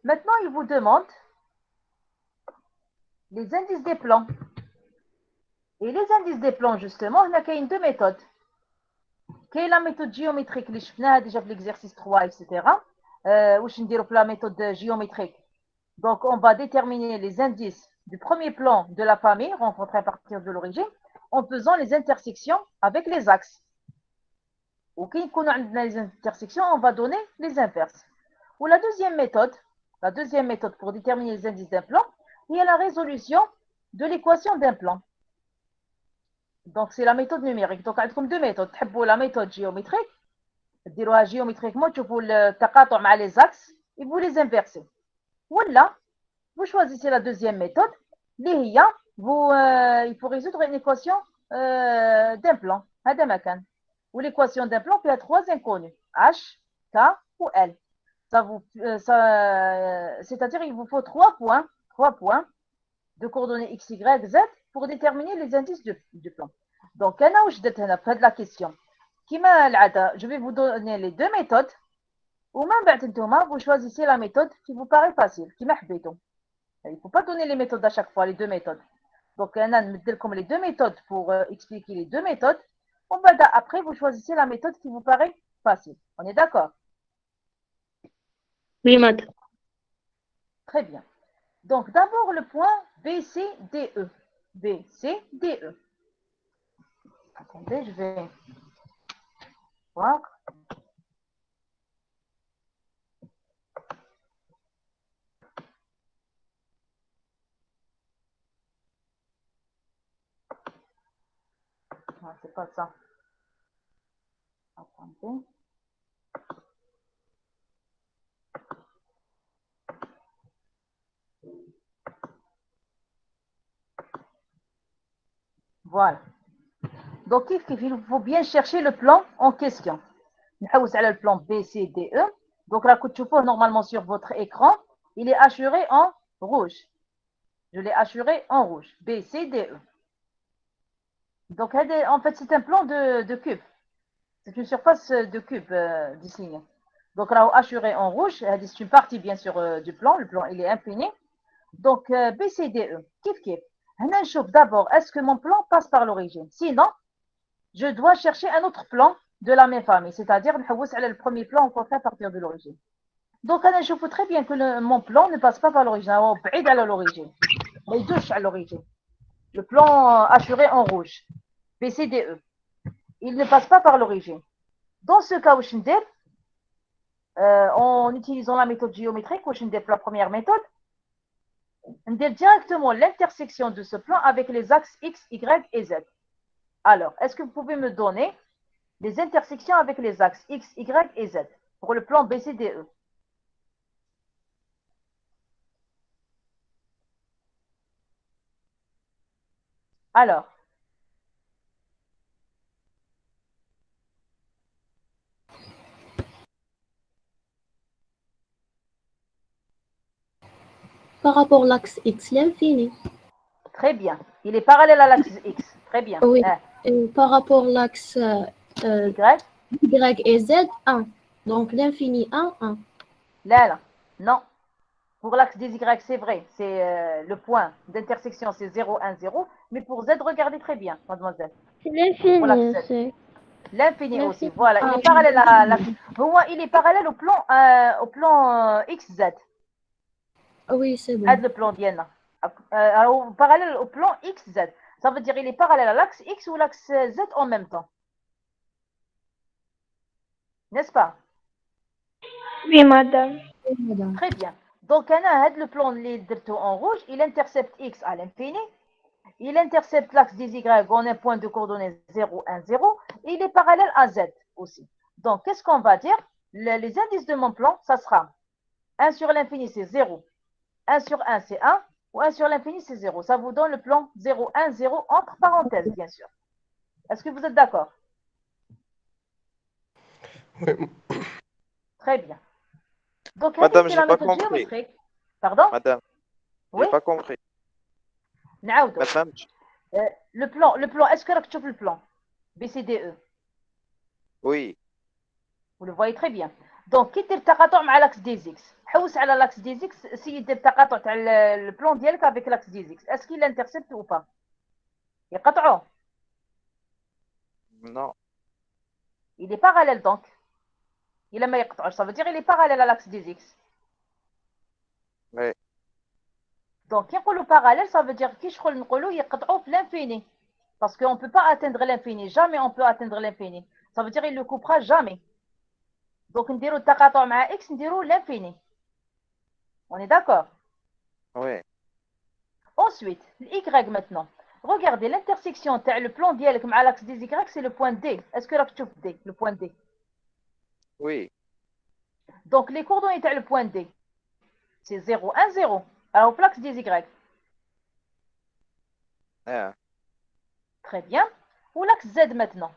Maintenant, il vous demande les indices des plans. Et les indices des plans, justement, il y a deux méthodes. Quelle est la méthode géométrique اللي شفناها déjà في l'exercice 3, etc. واش نديرو في la méthode géométrique. Donc, on va déterminer les indices du premier plan de la famille rencontrés à partir de l'origine en faisant les intersections avec les axes. Ou quand on a les intersections, on va donner les inverses. Ou la deuxième méthode pour déterminer les indices d'un plan, il y a la résolution de l'équation d'un plan. Donc, c'est la méthode numérique. Donc, il y a deux méthodes. La méthode géométrique, géométriquement, tu peux le taqato' مع les axes et vous les inversez. Ou là, vous choisissez la deuxième méthode. Il faut résoudre une équation d'un plan. Ou l'équation d'un plan, il y a 3 inconnus. H, K ou L. C'est-à-dire qu'il vous faut 3 points de coordonnées X, Y, Z pour déterminer les indices du plan. Donc, faites la question. Je vais vous donner les deux méthodes. Ou même, vous choisissez la méthode qui vous paraît facile. Il ne faut pas donner les méthodes à chaque fois, les deux méthodes. Donc, comme les deux méthodes pour expliquer les deux méthodes. Après, vous choisissez la méthode qui vous paraît facile. On est d'accord? Oui, madame. Très bien. Donc, d'abord, le point BCDE. BCDE. Attendez, je vais voir. Non, c'est pas ça. Attendez. Voilà. Donc, il faut bien chercher le plan en question. On va le plan BCDE. Donc, là, normalement sur votre écran, il est assuré en rouge. Je l'ai assuré en rouge. B, C, D, E. Donc, en fait, c'est un plan de cube. C'est une surface de cube dislignée. Donc, là, assuré en rouge, c'est une partie, bien sûr, du plan. Le plan, il est infini. Donc, B, C, D, E. Kif, kif. D'abord, est-ce que mon plan passe par l'origine? Sinon, je dois chercher un autre plan de la même famille. C'est-à-dire, le premier plan, on fait à partir de l'origine. Donc, je vois très bien que mon plan ne passe pas par l'origine. Il est à l'origine. Mais il touche à l'origine. Le plan assuré en rouge. B, C, D, E. Il ne passe pas par l'origine. Dans ce cas, en utilisant la méthode géométrique, la première méthode, on dit directement l'intersection de ce plan avec les axes X, Y et Z. Alors, est-ce que vous pouvez me donner les intersections avec les axes X, Y et Z pour le plan BCDE? Alors, Par rapport à l'axe X, l'infini. très bien. Il est parallèle à l'axe X. Très bien. Oui. Et par rapport à l'axe Y et Z, 1. Donc l'infini 1, 1. Là. Non. Pour l'axe des Y, c'est vrai. C'est le point d'intersection, c'est 0, 1, 0. Mais pour Z, regardez très bien, mademoiselle. C'est l'infini. L'infini aussi. Voilà. Il est parallèle à l'axe. Il est parallèle au plan XZ. Oui, c'est bon. Le plan d'Iena. Parallèle au plan XZ. Ça veut dire qu'il est parallèle à l'axe X ou l'axe Z en même temps. N'est-ce pas? Oui, madame. Très bien. Donc, le plan en rouge, il intercepte X à l'infini. Il intercepte l'axe des Y en un point de coordonnées 0, 1, 0. Et il est parallèle à Z aussi. Donc, qu'est-ce qu'on va dire? Les indices de mon plan, ça sera 1 sur l'infini, c'est 0. 1 sur 1, c'est 1. Ou 1 sur l'infini, c'est 0. Ça vous donne le plan 0, 1, 0 entre parenthèses, bien sûr. Est-ce que vous êtes d'accord? Oui. Très bien. Donc, Madame, c'est j'ai la pas méthode compris. géométrique. Pardon? Madame, Oui? j'ai pas compris. نعاودو. ما فهمتش. Le plan, est-ce que راك تشوف le plan BCDE? Oui, Vous le voyez très bien. Donc, كي دير تقاطع مع l'axe des X. حوس على l'axe des X, سي دير تقاطع تاع le plan ديالك avec l'axe des X. Est-ce qu'il intercepte ou pas? يقطعوا. non, Il est parallèle donc. Il ما يقطعوش, ça veut dire il est parallèle à l'axe des X. oui, Donc, كي نقولوا parallèle, ça veut dire كي شغل نقولوا يقطعوا في l'infini. Parce qu'on ne peut pas atteindre l'infini. Jamais on peut atteindre l'infini. Ça veut dire qu'il ne le coupera jamais. Donc, نديروا التقاطع مع X, نديروا l'infini. On est d'accord? oui, Ensuite, l'Y maintenant. Regardez l'intersection, le plan ديالك مع l'axe des Y, c'est le point D. Est-ce que راك تشوف D, le point D? oui, Donc, les coordonnées le point D, c'est 0, 1, 0. Alors, au l'axe des Y. ah, Très bien. Ou l'axe Z maintenant.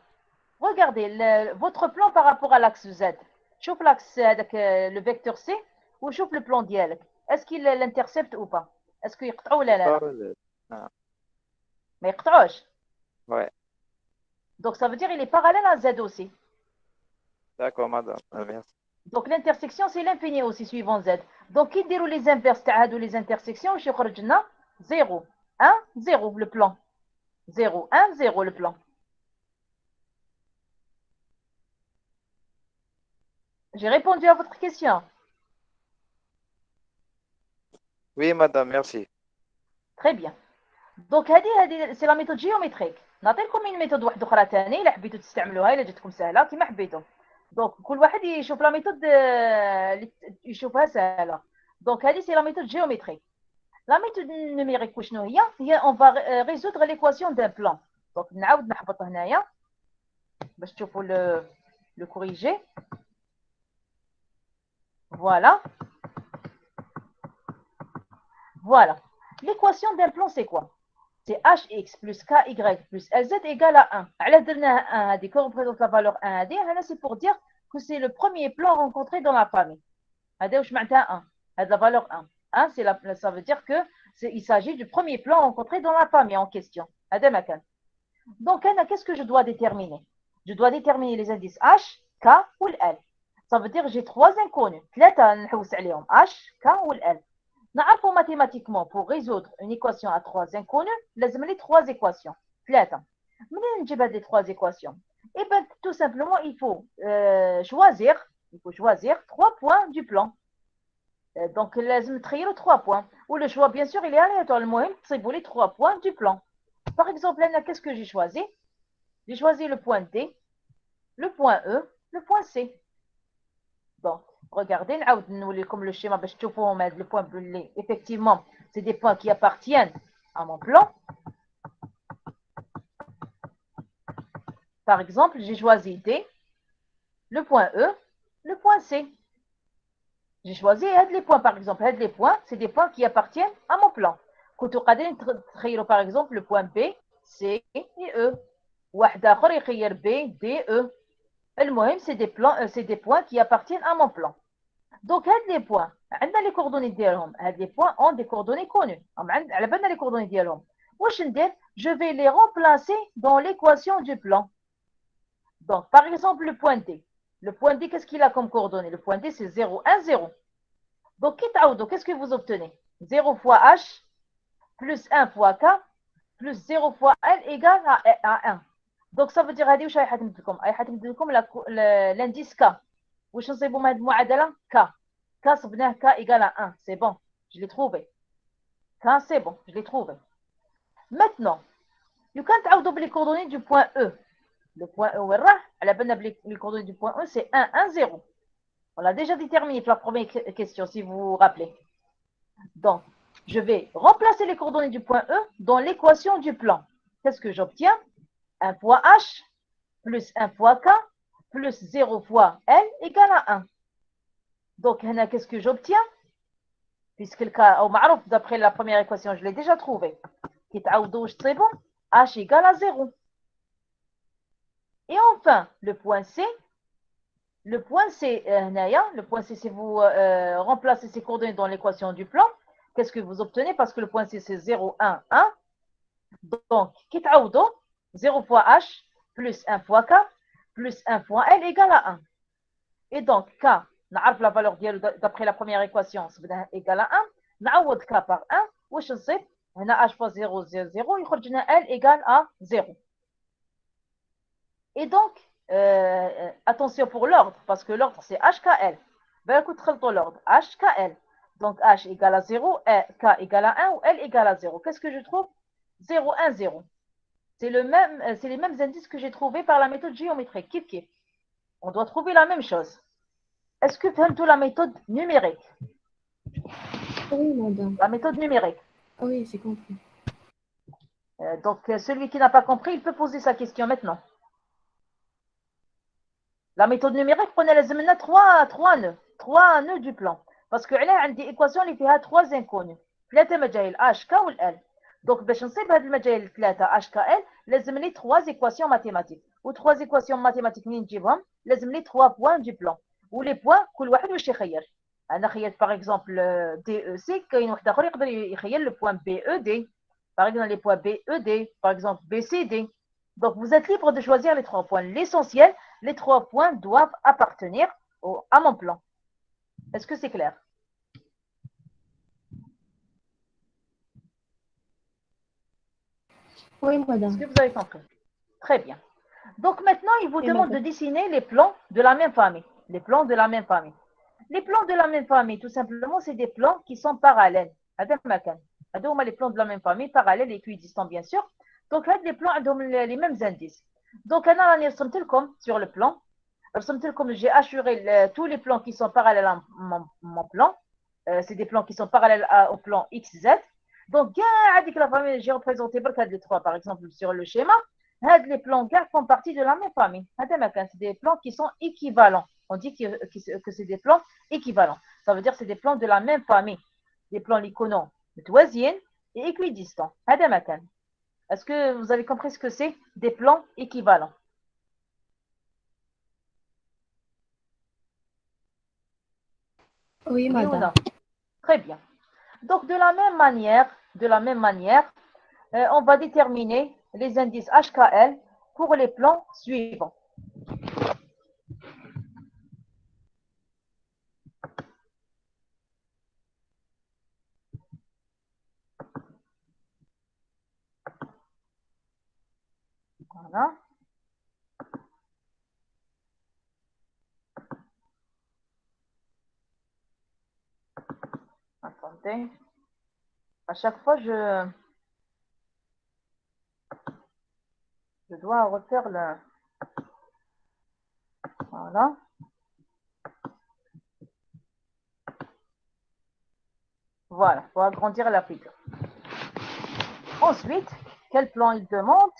Regardez votre plan par rapport à l'axe Z. شوف l'axe avec le vecteur C ou شوف le plan ديالك. Est-ce qu'il l'intercepte ou pas? Est-ce qu'il يقطعوا ولا لا؟ parallèle. Ah, ما يقطعوش. ouais, Donc, ça veut dire qu'il est parallèle à Z aussi. d'accord, madame. Merci. Donc, l'intersection, c'est l'infini aussi, suivant Z. Donc, qui déroule les inverses ou les intersections, je يخرج لنا 0, 1, 0, le plan. 0, 1, 0, le plan. J'ai répondu à votre question. Oui, madame, merci. Très bien. Donc, c'est la méthode géométrique. نعطيكم une méthode واحدة أخرى ثاني إلا حبيتوا تستعملوها إلا جاتكم سهلة كما حبيتوا. Donc, كل واحد يشوف لا méthode اللي يشوفها سهلة. Donc, هذه c'est la méthode géométrique. La méthode numérique وشنو هي on va résoudre l'équation d'un plan. Donc, نعاود نحبط هنايا باش تشوفوا le corriger. Voilà. Voilà. L'équation d'un plan, c'est quoi? C'est hx plus ky plus lz égale à 1. على درناها 1 هذه que représente la valeur 1 هذه. C'est pour dire que c'est le premier plan rencontré dans la famille. هذا واش معناتها 1. هذا la valeur 1. 1 ça veut dire que il s'agit du premier plan rencontré dans la famille en question. هذا ما كان. Donc qu'est-ce que je dois déterminer? Je dois déterminer les indices H, K ou L. Ça veut dire que j'ai 3 inconnus. 3 نحوس عليهم H, K ou L. نعرفوا mathématiquement pour résoudre une équation à 3 inconnus, لازم لي 3 équations. 3. منين نجيب هذه 3 équations? Eh bien, tout simplement, il faut choisir 3 points du plan. Donc, لازم تخيلوا 3 points. Ou le choix, bien sûr, il est aléatoire. المهم تصيبوا les 3 points du plan. Par exemple, là, qu'est-ce que j'ai choisi? J'ai choisi le point D, le point E, le point C. Donc, regardez, comme le schéma, le point bleu, effectivement, c'est des points qui appartiennent à mon plan. Par exemple, j'ai choisi D, le point E, le point C. J'ai choisi les points, par exemple. Les points, c'est des points qui appartiennent à mon plan. Par exemple, le point B, C et E. واحد آخر يخير B, D, E. المهم, c'est des points qui appartiennent à mon plan. Donc, les points, عندنا les coordonnées ديالهم. Les points ont des coordonnées connues. على بالنا les coordonnées ديالهم. واش ندير? Je vais les remplacer dans l'équation du plan. Donc, par exemple, le point D. Le point D, qu'est-ce qu'il a comme coordonnées? Le point D, c'est 0, 1, 0. Donc, qu'est-ce que vous obtenez? 0 fois H plus 1 fois K plus 0 fois L égale à 1. Donc, ça veut dire, هذه واش راهي حتمد لكم l'indice K. واش نصيبوا من هذه المعادلة؟ K. K صبناه K égale à 1. C'est bon, je l'ai trouvé. K, c'est bon, je l'ai trouvé. Maintenant, you can تعوضوا les coordonnées du point E. Le point E, les coordonnées du point E, c'est 1, 1, 0. On l'a déjà déterminé pour la première question, si vous vous rappelez. Donc, je vais remplacer les coordonnées du point E dans l'équation du plan. Qu'est-ce que j'obtiens? 1 fois H plus 1 fois K plus 0 fois L égale à 1. Donc, qu'est-ce que j'obtiens? Puisque le cas, d'après la première équation, je l'ai déjà trouvé. C'est bon, H égale à 0. Et enfin, le point C. Le point C, c'est vous remplacez ces coordonnées dans l'équation du plan. Qu'est-ce que vous obtenez? Parce que le point C, c'est 0, 1, 1. Donc, 0 fois H plus 1 fois K plus 1 fois L égale à 1. Et donc, K, نعرف la valeur d'après la première équation, c'est égal à 1. نعوض K par 1. واش نصيب؟ هنا H fois 0, 0, 0. يخرج لنا L égale à 0. Et donc, attention pour l'ordre, parce que l'ordre, c'est HKL. Ben, écoute, l'ordre, HKL. Donc, H égale à 0, K égale à 1 ou L égale à 0. Qu'est-ce que je trouve? 0, 1, 0. C'est les mêmes indices que j'ai trouvés par la méthode géométrique. Kif, kif. On doit trouver la même chose. Est-ce que tu as la méthode numérique? Oui, madame. La méthode numérique. Oui, c'est compris. Donc, celui qui n'a pas compris, il peut poser sa question maintenant. La méthode numérique, prenez les 3 nœuds. 3 nœuds du plan. Parce que là, on a des équations qui ont 3 inconnus. 3 مجاهيل H, K ou L. Donc, باش نصيب هاد المجاهيل 3 H, K, L, لازم لي 3 équations mathématiques. Ou 3 équations mathématiques منين نجيبهم؟ لازم لي 3 points du plan. Ou les points, كل واحد واش يخير. أنا خيرت par exemple DEC, كاين واحد آخر يقدر يخير le point BED. Par exemple, les points BED, par exemple BCD. Donc, vous êtes libre de choisir les 3 points. L'essentiel, les 3 points doivent appartenir à mon plan. Est-ce que c'est clair? Oui, madame. Est-ce que vous avez compris? Très bien. Donc, maintenant, il vous demande de dessiner les plans de la même famille. Les plans de la même famille. Les plans de la même famille, tout simplement, c'est des plans qui sont parallèles. Les plans de la même famille, parallèles et équidistants, bien sûr. Donc, là, les plans ont les mêmes indices. Donc, sur le plan, j'ai assuré tous les plans qui sont parallèles à mon plan. C'est des plans qui sont parallèles au plan XZ. Donc, la famille, j'ai représenté les 3, par exemple, sur le schéma. Les plans font partie de la même famille. C'est des plans qui sont équivalents. On dit que c'est des plans équivalents. Ça veut dire que c'est des plans de la même famille. Des plans liconons, mutwazien et équidistants. Est-ce que vous avez compris ce que c'est? Des plans équivalents. Oui, Oui ou madame. non? Très bien. Donc, de la même manière, on va déterminer les indices HKL pour les plans suivants. Voilà. Attendez. À chaque fois, je dois refaire le... Voilà. Voilà, pour agrandir la figure. Ensuite, quel plan il demande?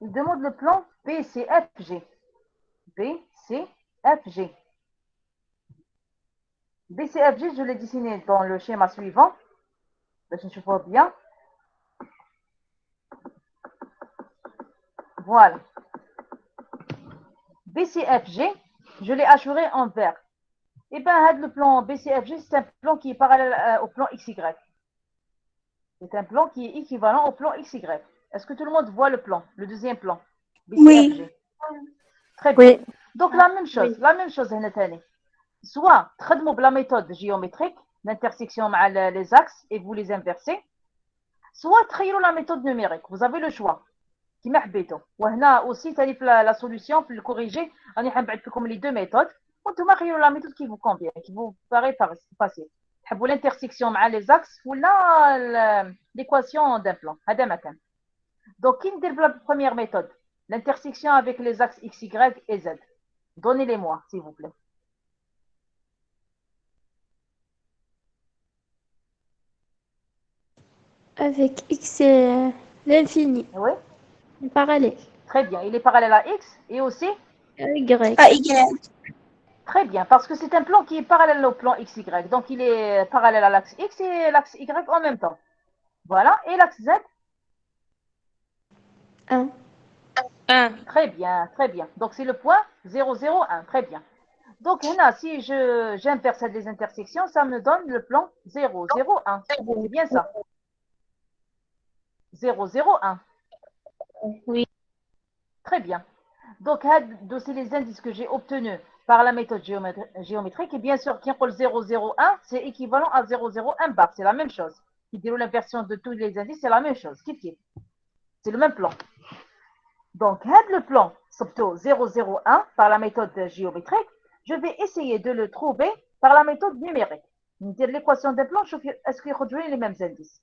Il demande le plan BCFG. BCFG. BCFG, je l'ai dessiné dans le schéma suivant. Je vois bien. Voilà. BCFG, je l'ai assuré en vert. Et bien, le plan BCFG, c'est un plan qui est parallèle au plan XY. C'est un plan qui est équivalent au plan XY. Est-ce que tout le monde voit le plan, le deuxième plan BCFG? Oui. Très bien. Oui. Donc, la même chose, soit traitement la méthode géométrique, l'intersection avec les axes et vous les inversez, soit traitement la méthode numérique. Vous avez le choix. Qui m'a حبيتو. وهنا aussi la solution pour le corriger. On va vous les deux méthodes. وانتم خيروا la méthode qui vous convient, qui vous paraît facile. تحبوا l'intersection مع les axes ولا l'équation d'un plan. هذا ما كان. Donc, qui ندير la première méthode? L'intersection avec les axes x, y et z. Donnez-les-moi, s'il vous plaît. Avec x et l'infini. Oui. Parallèle. Très bien. Il est parallèle à x et aussi Y. À Y. très bien, parce que c'est un plan qui est parallèle au plan XY. Donc, il est parallèle à l'axe X et l'axe Y en même temps. Voilà. Et l'axe Z? 1. 1. Très bien, très bien. Donc, c'est le point 0, 0, 1. Très bien. Donc, là, si j'inverse les intersections, ça me donne le plan 0, 0, 1. C'est bien ça. 0, 0, 1. Oui. Très bien. Donc, c'est les indices que j'ai obtenus par la méthode géométrique. Et bien sûr, qui est 001, c'est équivalent à 001 bar. C'est la même chose. Qui déroule l'inversion de tous les indices, c'est la même chose. C'est le même plan. Donc, le plan 001 par la méthode géométrique, je vais essayer de le trouver par la méthode numérique. L'équation d'un plan, est-ce qu'il rejoint les mêmes indices?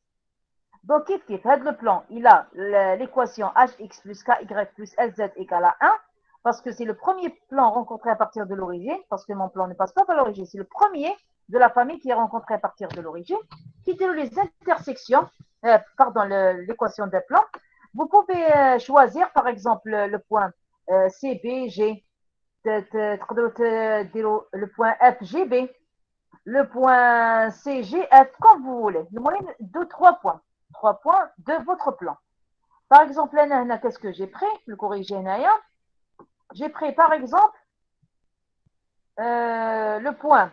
Donc, le plan, il a l'équation hx plus ky plus lz égale à 1, parce que c'est le premier plan rencontré à partir de l'origine, parce que mon plan ne passe pas par l'origine, c'est le premier de la famille qui est rencontré à partir de l'origine, qui déroule les intersections, l'équation d'un plan. Vous pouvez choisir, par exemple, le point CBG, le point FGB, le point CGF, comme vous voulez. Le moyen de 3 points. 3 points de votre plan. Par exemple, qu'est-ce que j'ai pris? Le corriger Naya. J'ai pris, par exemple, le point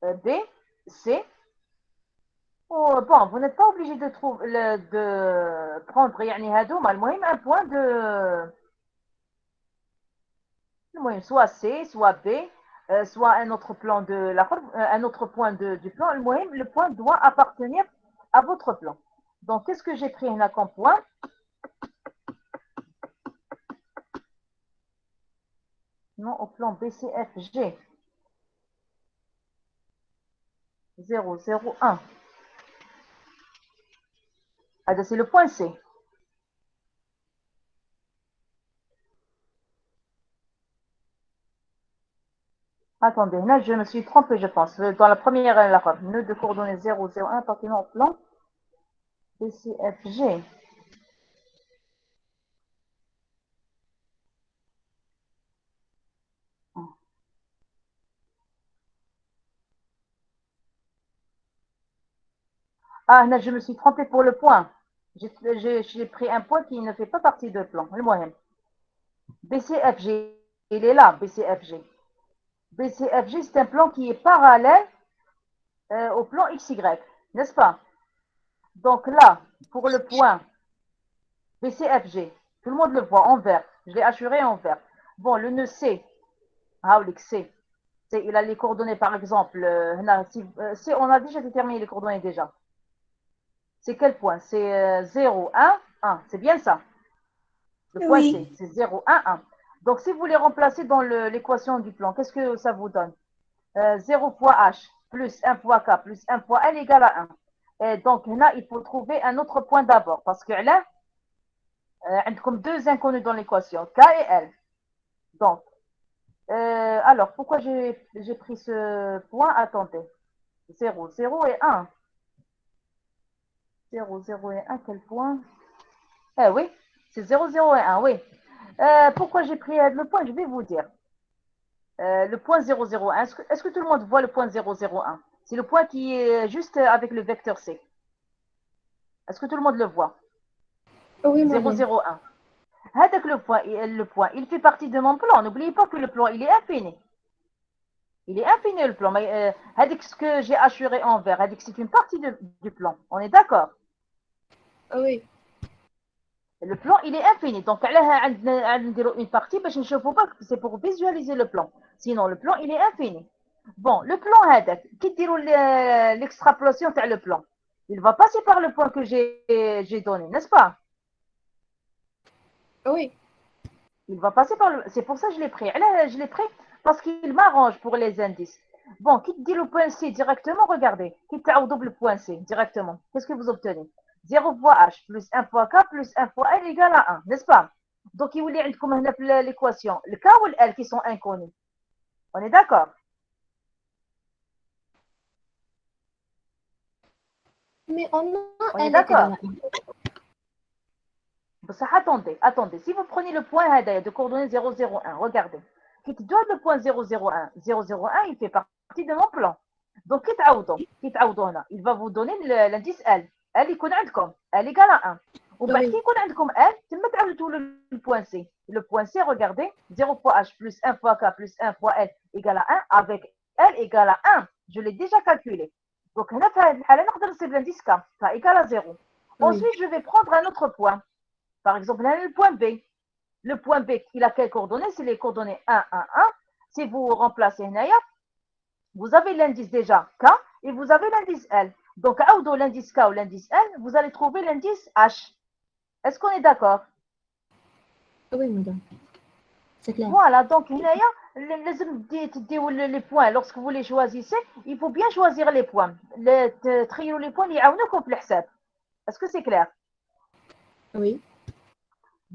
B, C. Oh, bon, vous n'êtes pas obligé de prendre un point soit C, soit B, soit un autre plan un autre point du plan. Le point doit appartenir à votre plan. Donc, qu'est-ce que j'ai pris là comme point? Non, au plan BCFG. 001. Ah, c'est le point C. Attendez, là, je me suis trompée, je pense. Dans la première, nœud de coordonnées 001 appartenant au plan BCFG. Ah, là, je me suis trompée pour le point. J'ai pris un point qui ne fait pas partie de plan. Le moyen. BCFG. Il est là, BCFG. BCFG, c'est un plan qui est parallèle au plan XY, n'est-ce pas? Donc là, pour le point BCFG, tout le monde le voit en vert. Je l'ai assuré en vert. Bon, le nœud C, C, il a les coordonnées, par exemple, si on a déjà déterminé les coordonnées déjà. C'est quel point? C'est 0, 1, 1. C'est bien ça? Le point Oui. C, c'est 0, 1, 1. Donc, si vous les remplacez dans l'équation du plan, qu'est-ce que ça vous donne? 0 fois H plus 1 fois K plus 1 fois L égale à 1. Et donc, là, il faut trouver un autre point d'abord. Parce que là, comme deux inconnus dans l'équation, K et L. Donc, alors, pourquoi j'ai pris ce point? Attendez. 0, 0 et 1. 0, 0 et 1, quel point? Eh oui, c'est 0, 0 et 1, oui. Pourquoi j'ai pris le point? Je vais vous dire. Le point 0, 0, 1, est-ce que tout le monde voit le point 0, 0, 1? C'est le point qui est juste avec le vecteur C. Est-ce que tout le monde le voit? Oui, 0, madame. 0, 1. Avec le point, il fait partie de mon plan. N'oubliez pas que le plan, il est infini. Il est infini, le plan. Mais ce que j'ai assuré en vert, c'est une partie du plan. On est d'accord? Oui. Le plan, il est infini. Donc, une partie, je ne chauffe pas, c'est pour visualiser le plan. Sinon, le plan, il est infini. Bon, le plan, qui dit l'extrapolation de le plan? Il va passer par le point que j'ai donné, n'est-ce pas? Oui. Il va passer par le... C'est pour ça que je l'ai pris. Là, je l'ai pris parce qu'il m'arrange pour les indices. Bon, qui dit le point C directement, regardez. Qui au double point C directement. Qu'est-ce que vous obtenez? 0 fois H plus 1 fois K plus 1 fois L égale à 1, n'est-ce pas? Donc, il y a l'équation. Le K ou le L qui sont inconnus. On est d'accord? Mais on a On est L égale d'accord? à 1. Attendez. Si vous prenez le point de coordonnées 001, regardez. Qui te donne le point 001? 001, il fait partie de mon plan. Donc, il va vous donner l'indice L. L يكون عندكم. L égale à 1. وبعد كي يكون عندكم L, تما تعاودوا le point C. Le point C, regardez, 0 fois H plus 1 fois K plus 1 fois L égale à 1 avec L égale à 1. Je l'ai déjà calculé. Donc, هنا في هذه الحالة نقدر نصيب l'indice K. K égale à 0. Ensuite, je vais prendre un autre point. Par exemple, là, le point B. Le point B, il a quelles coordonnées? C'est les coordonnées 1, 1, 1. Si vous remplacez Naya, vous avez l'indice déjà K et vous avez l'indice L. Donc, à l'indice K ou l'indice L, vous allez trouver l'indice H. Est-ce qu'on est d'accord? Oui, madame. C'est clair. Voilà, donc, Naya, les points, lorsque vous les choisissez, il faut bien choisir les points. Trier les points, يعاونوكم في الحساب. Est-ce que c'est clair? Oui.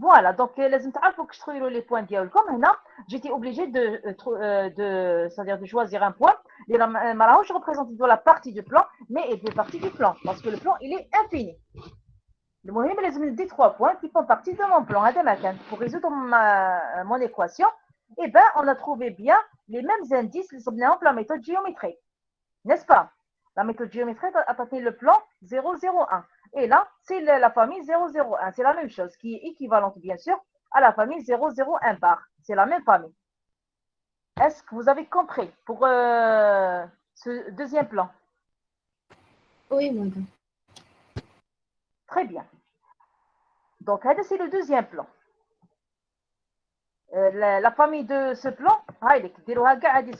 Voilà, donc لازم تعرفوا كيفاش تخيروا les points ديالكم. هنا j'étais obligée c'est-à-dire de choisir un point اللي ما راهوش représenté dans la partie du plan, mais il fait partie du plan parce que le plan il est infini. المهم لازم ندي 3 points qui font partie de mon plan. هذا ما كان pour résoudre mon équation. Eh ben on a trouvé bien les mêmes indices اللي صبناهم في la méthode géométrique, n'est-ce pas? La méthode géométrique a attaqué le plan 001. Et là, c'est la famille 001. C'est la même chose, qui est équivalente, bien sûr, à la famille 001 bar. C'est la même famille. Est-ce que vous avez compris pour ce deuxième plan? Oui, madame. Très bien. Donc, c'est le deuxième plan. La famille de ce plan,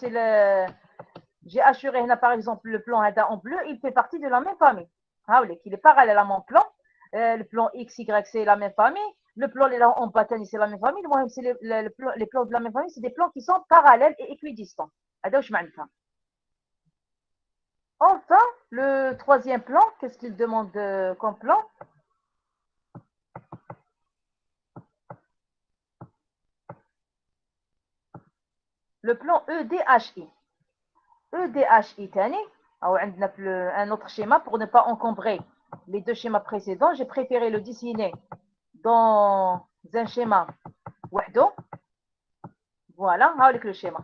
c'est le... J'ai assuré, par exemple, le plan en bleu, il fait partie de la même famille. Il est parallèle à mon plan. Le plan X, Y, c'est la même famille. Le plan en bâtonnier, c'est la même famille. Les plans de la même famille, c'est des plans qui sont parallèles et équidistants. Enfin, le troisième plan, qu'est-ce qu'il demande comme plan? Le plan EDHI. EDHI, un autre schéma pour ne pas encombrer les deux schémas précédents. J'ai préféré le dessiner dans un schéma wahdo. Voilà, avec le schéma.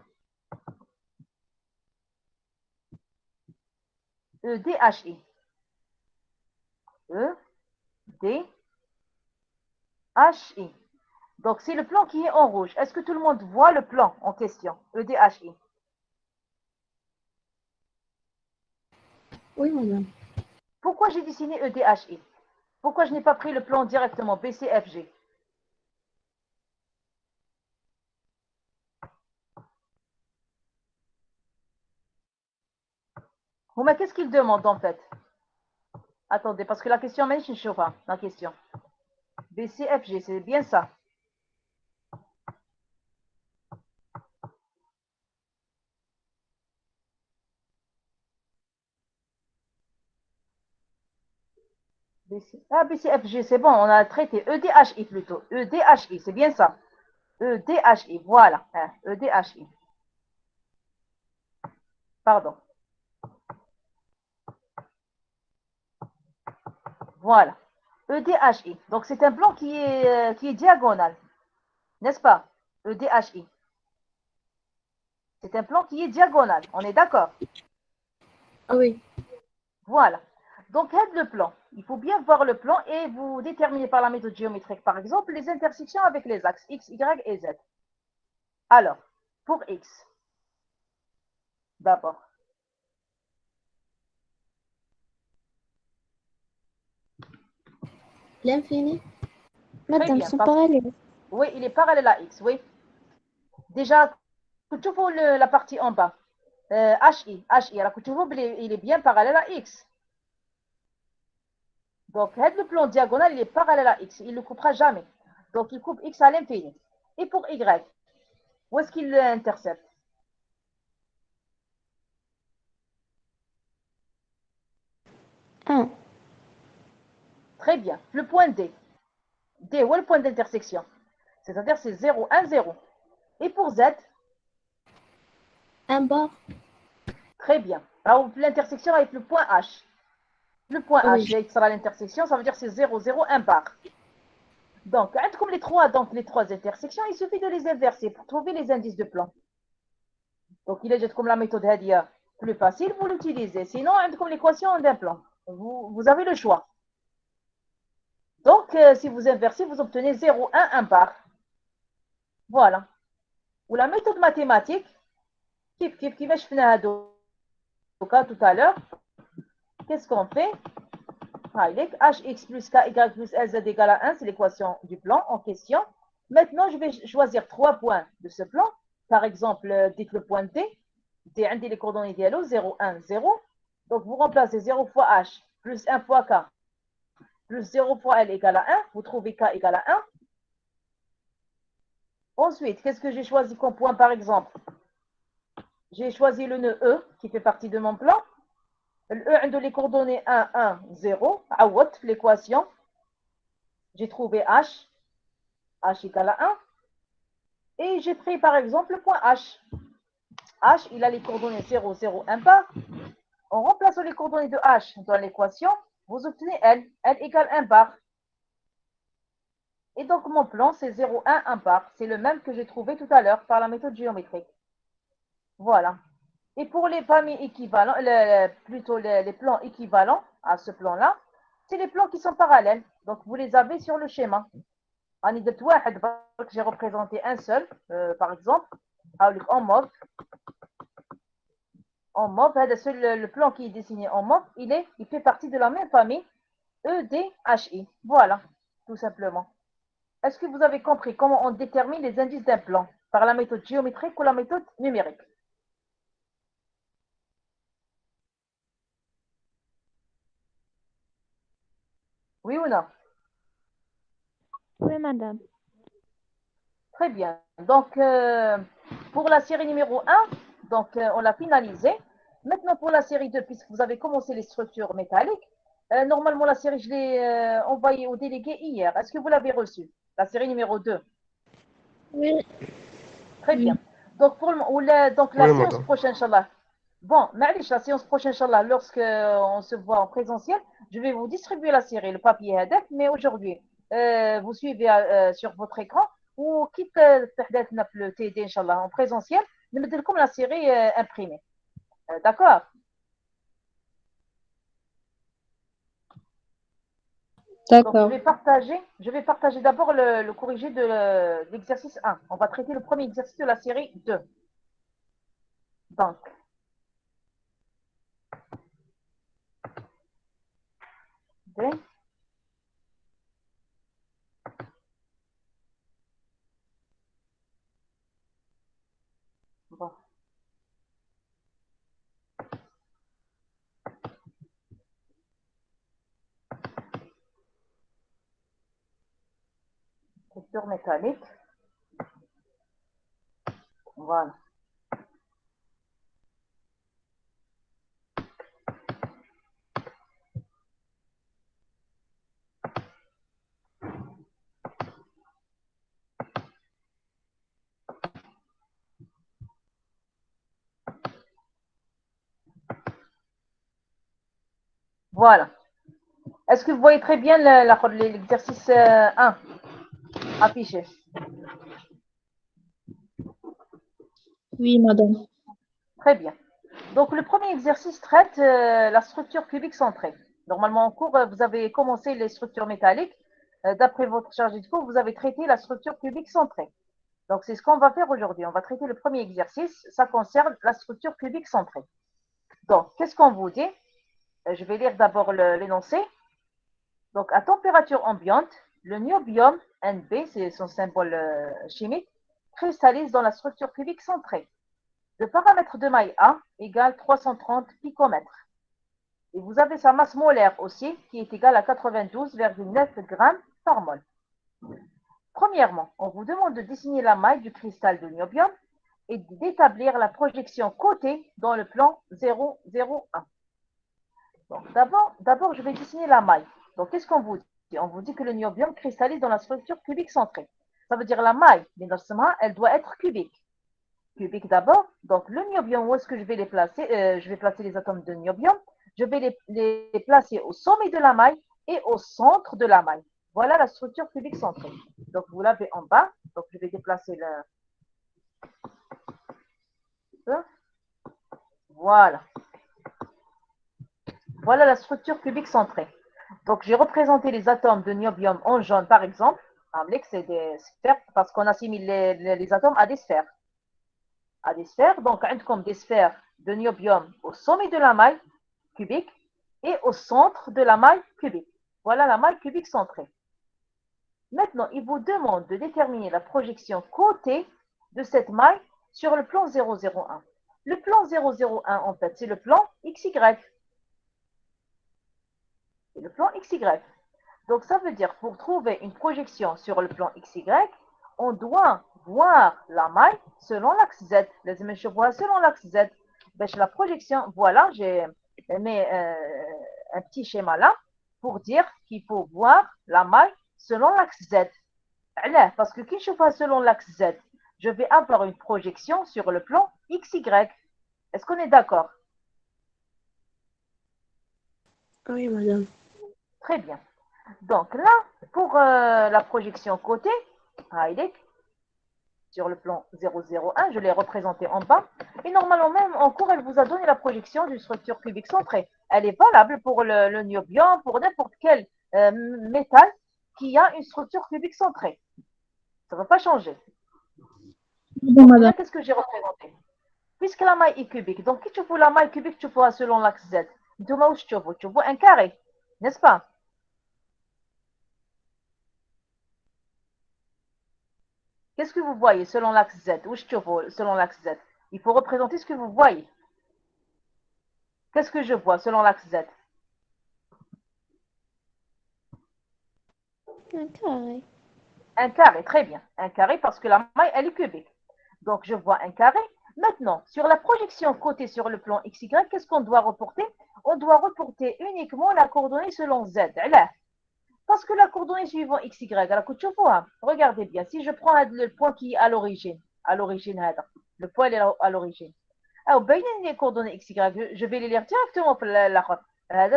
EDHI. EDHI. Donc, c'est le plan qui est en rouge. Est-ce que tout le monde voit le plan en question, EDHI? Oui, madame. Pourquoi j'ai dessiné EDHI? Pourquoi je n'ai pas pris le plan directement, BCFG? Mais qu'est-ce qu'il demande en fait? Attendez, parce que la question, mais je ne sais pas, la question. BCFG, c'est bien ça. Ah, BCFG, c'est bon, on a traité EDHI plutôt. EDHI, c'est bien ça. EDHI, voilà. EDHI. Pardon. Voilà. EDHI. Donc, c'est un plan qui est diagonal. N'est-ce pas? EDHI. C'est un plan qui est diagonal. On est d'accord? Ah oui. Voilà. Donc, aide le plan. Il faut bien voir le plan et vous déterminez par la méthode géométrique, par exemple, les intersections avec les axes X, Y et Z. Alors, pour X, d'abord. L'infini. Madame, bien, sont parce- parallèles. Oui, il est parallèle à X, oui. Déjà, كتشوفوا la partie en bas. HI, alors كتشوفوا il est bien parallèle à X. Donc, le plan diagonal, il est parallèle à X. Il ne le coupera jamais. Donc, il coupe X à l'infini. Et pour Y, où est-ce qu'il intercepte? Un. Très bien. Le point D. D, où est le point d'intersection? C'est-à-dire, c'est 0, 1, 0. Et pour Z, Un bar. très bien. Alors, l'intersection avec le point H. Le point Ah oui. H, il sera l'intersection, ça veut dire c'est 0, 0, 1 bar. Donc, comme les trois intersections, il suffit de les inverser pour trouver les indices de plan. Donc, il est comme la méthode Hadia plus facile, vous l'utilisez. Sinon, comme l'équation d'un plan. Vous avez le choix. Donc, si vous inversez, vous obtenez 0, 1, 1 bar. Voilà. Ou la méthode mathématique, qui je fais tout à l'heure, qu'est-ce qu'on fait? Hx plus ky plus lz égale à 1, c'est l'équation du plan en question. Maintenant, je vais choisir 3 points de ce plan. Par exemple, dites le point D. D, indique les coordonnées dialo, 0, 1, 0. Donc, vous remplacez 0 fois h plus 1 fois k plus 0 fois l égale à 1. Vous trouvez k égale à 1. Ensuite, qu'est-ce que j'ai choisi comme point, par exemple? J'ai choisi le nœud E, qui fait partie de mon plan. Le E de les coordonnées 1, 1, 0. Awat, l'équation. J'ai trouvé h. H égale à 1. Et j'ai pris, par exemple, le point H. H, il a les coordonnées 0, 0, 1 bar. En remplaçant les coordonnées de H dans l'équation, vous obtenez L. L égale 1 bar. Et donc, mon plan, c'est 0, 1, 1 bar. C'est le même que j'ai trouvé tout à l'heure par la méthode géométrique. Voilà. Et pour les familles équivalentes, plutôt les plans équivalents à ce plan-là, c'est les plans qui sont parallèles. Donc, vous les avez sur le schéma. J'ai représenté un seul, par exemple, en mauve. En mauve, le plan qui est dessiné en mauve, il fait partie de la même famille, EDHI. Voilà, tout simplement. Est-ce que vous avez compris comment on détermine les indices d'un plan? Par la méthode géométrique ou la méthode numérique? Oui ou non? Oui, madame. Très bien. Donc, pour la série numéro 1, donc, on l'a finalisée. Maintenant, pour la série 2, puisque vous avez commencé les structures métalliques, normalement, la série, je l'ai envoyée au délégué hier. Est-ce que vous l'avez reçue? La série numéro 2. Oui. Très bien. Donc, donc la Oui, séance madame. prochaine, Inch'Allah. Bon, Ma'alish, la séance prochaine, Inch'Allah, lorsqu'on se voit en présentiel, je vais vous distribuer la série, le papier HADEF, mais aujourd'hui, vous suivez sur votre écran ou quitte le TD, Inch'Allah, en présentiel, nous mettons comme la série imprimée. D'accord? Donc, D'accord. je vais partager d'abord le corrigé de l'exercice 1. On va traiter le premier exercice de la série 2. Donc, bon. Structure métallique. Voilà. Voilà. Est-ce que vous voyez très bien l'exercice 1 affiché? Oui, madame. Très bien. Donc, le premier exercice traite la structure cubique centrée. Normalement, en cours, vous avez commencé les structures métalliques. D'après votre charge de cours, vous avez traité la structure cubique centrée. Donc, c'est ce qu'on va faire aujourd'hui. On va traiter le premier exercice. Ça concerne la structure cubique centrée. Donc, qu'est-ce qu'on vous dit? Je vais lire d'abord l'énoncé. Donc, à température ambiante, le niobium, Nb, c'est son symbole chimique, cristallise dans la structure cubique centrée. Le paramètre de maille A égale 330 picomètres. Et vous avez sa masse molaire aussi, qui est égale à 92,9 grammes par mol. Premièrement, on vous demande de dessiner la maille du cristal de niobium et d'établir la projection côté dans le plan 001. Donc, d'abord, je vais dessiner la maille. Donc, qu'est-ce qu'on vous dit? On vous dit que le niobium cristallise dans la structure cubique centrée. Ça veut dire la maille, elle doit être cubique. Cubique d'abord. Donc, le niobium, où est-ce que je vais les placer? Je vais placer les atomes de niobium. Je vais les placer au sommet de la maille et au centre de la maille. Voilà la structure cubique centrée. Donc, vous l'avez en bas. Donc, je vais déplacer Voilà. Voilà la structure cubique centrée. Donc, j'ai représenté les atomes de niobium en jaune, par exemple. C'est des sphères, parce qu'on assimile les atomes à des sphères. Donc, comme des sphères de niobium au sommet de la maille cubique et au centre de la maille cubique. Voilà la maille cubique centrée. Maintenant, il vous demande de déterminer la projection côté de cette maille sur le plan 001. Le plan 001, en fait, c'est le plan XY. C'est le plan XY. Donc, ça veut dire, pour trouver une projection sur le plan XY, on doit voir la maille selon l'axe Z. Les je vois selon l'axe Z. La projection, voilà, j'ai mis un petit schéma là pour dire qu'il faut voir la maille selon l'axe Z. Parce que si je vois selon l'axe Z, je vais avoir une projection sur le plan XY. Est-ce qu'on est d'accord? Oui, madame. Très bien. Donc là, pour la projection côté, sur le plan 001, je l'ai représenté en bas. Et normalement, même en cours, elle vous a donné la projection d'une structure cubique centrée. Elle est valable pour le niobium, pour n'importe quel métal qui a une structure cubique centrée. Ça ne va pas changer. Bon, madame. Qu'est-ce que j'ai représenté? Puisque la maille est cubique, donc si tu vois la maille cubique, tu vois selon l'axe Z. Tu vois un carré, n'est-ce pas? Qu'est-ce que vous voyez selon l'axe Z? Où je vois selon l'axe Z? Il faut représenter ce que vous voyez. Qu'est-ce que je vois selon l'axe Z? Un carré. Un carré, très bien. Un carré parce que la maille, elle est cubique. Donc, je vois un carré. Maintenant, sur la projection côté sur le plan XY, qu'est-ce qu'on doit reporter? On doit reporter uniquement la coordonnée selon Z. Parce que la coordonnée suivant XY, regardez bien, si je prends le point qui est à l'origine, le point est à l'origine. Alors, les coordonnées XY, je vais les lire directement pour là,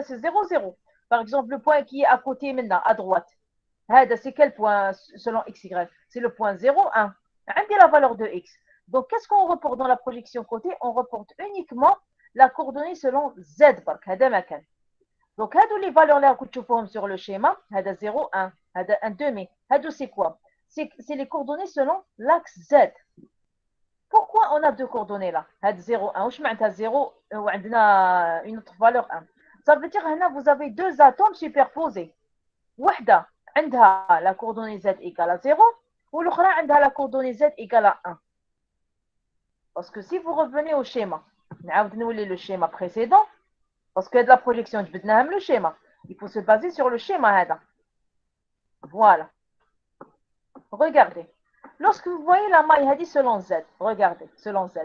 c'est 0, 0. Par exemple, le point qui est à côté maintenant, à droite. C'est quel point selon XY? C'est le point 0, 1. On la valeur de X. Donc, qu'est-ce qu'on reporte dans la projection côté? On reporte uniquement la coordonnée selon Z. Donc, les valeurs là que tu formes sur le schéma, 0, 1, 1 demi. C'est quoi? C'est les coordonnées selon l'axe Z. Pourquoi on a deux coordonnées là? 0, 1. Où 0 ou une autre valeur 1. Ça veut dire que vous avez deux atomes superposés. Wahda, la coordonnée Z égale à 0, ou l'autre la coordonnée Z égale à 1. Parce que si vous revenez au schéma, le schéma précédent, parce que de la projection, je vais donner le schéma. Il faut se baser sur le schéma. Voilà. Regardez. Lorsque vous voyez la maille selon Z, regardez, selon Z.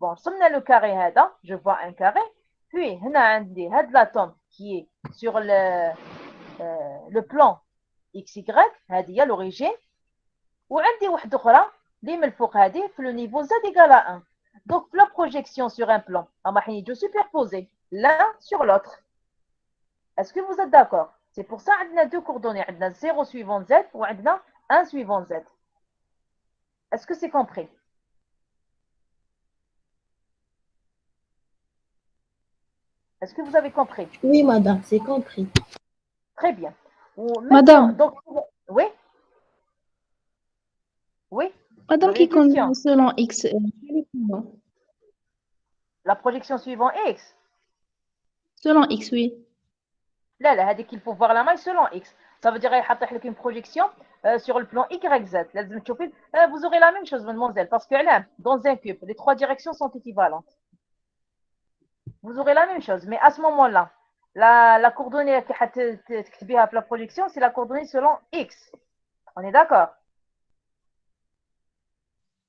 Bon, sommes le carré, je vois un carré. Puis, on a l'atome qui est sur le plan XY, il y a l'origine. Ou on a une autre, le niveau Z égale à 1. Donc, la projection sur un plan, on va superposer l'un sur l'autre. Est-ce que vous êtes d'accord? C'est pour ça qu'on a deux coordonnées. On a 0 suivant Z ou on a 1 suivant Z. Est-ce que c'est compris? Est-ce que vous avez compris? Oui, madame, c'est compris. Très bien. Madame. Donc, oui? Oui? Madame qui conduit selon X. La projection suivant X? Selon X, oui. Là, il faut voir la maille selon X. Ça veut dire qu'il y a une projection sur le plan YZ. Vous aurez la même chose, mademoiselle, parce que là, dans un cube, les trois directions sont équivalentes. Vous aurez la même chose, mais à ce moment-là, la coordonnée qui a la projection, c'est la coordonnée selon X. On est d'accord?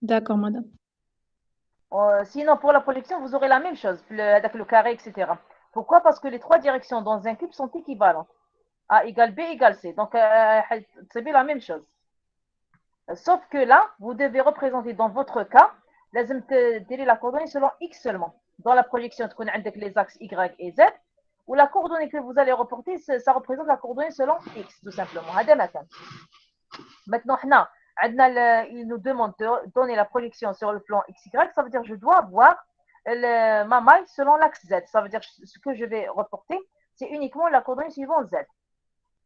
D'accord, madame. Sinon, pour la projection, vous aurez la même chose, avec le carré, etc. Pourquoi? Parce que les trois directions dans un cube sont équivalentes. A égale B égale C. Donc, c'est la même chose. Sauf que là, vous devez représenter dans votre cas, la coordonnée selon X seulement. Dans la projection, on a les axes Y et Z. Ou la coordonnée que vous allez reporter, ça représente la coordonnée selon X, tout simplement. Maintenant, il nous demande de donner la projection sur le plan XY. Ça veut dire que je dois voir ma maille selon l'axe Z. Ça veut dire que ce que je vais reporter, c'est uniquement la coordonnée suivante Z.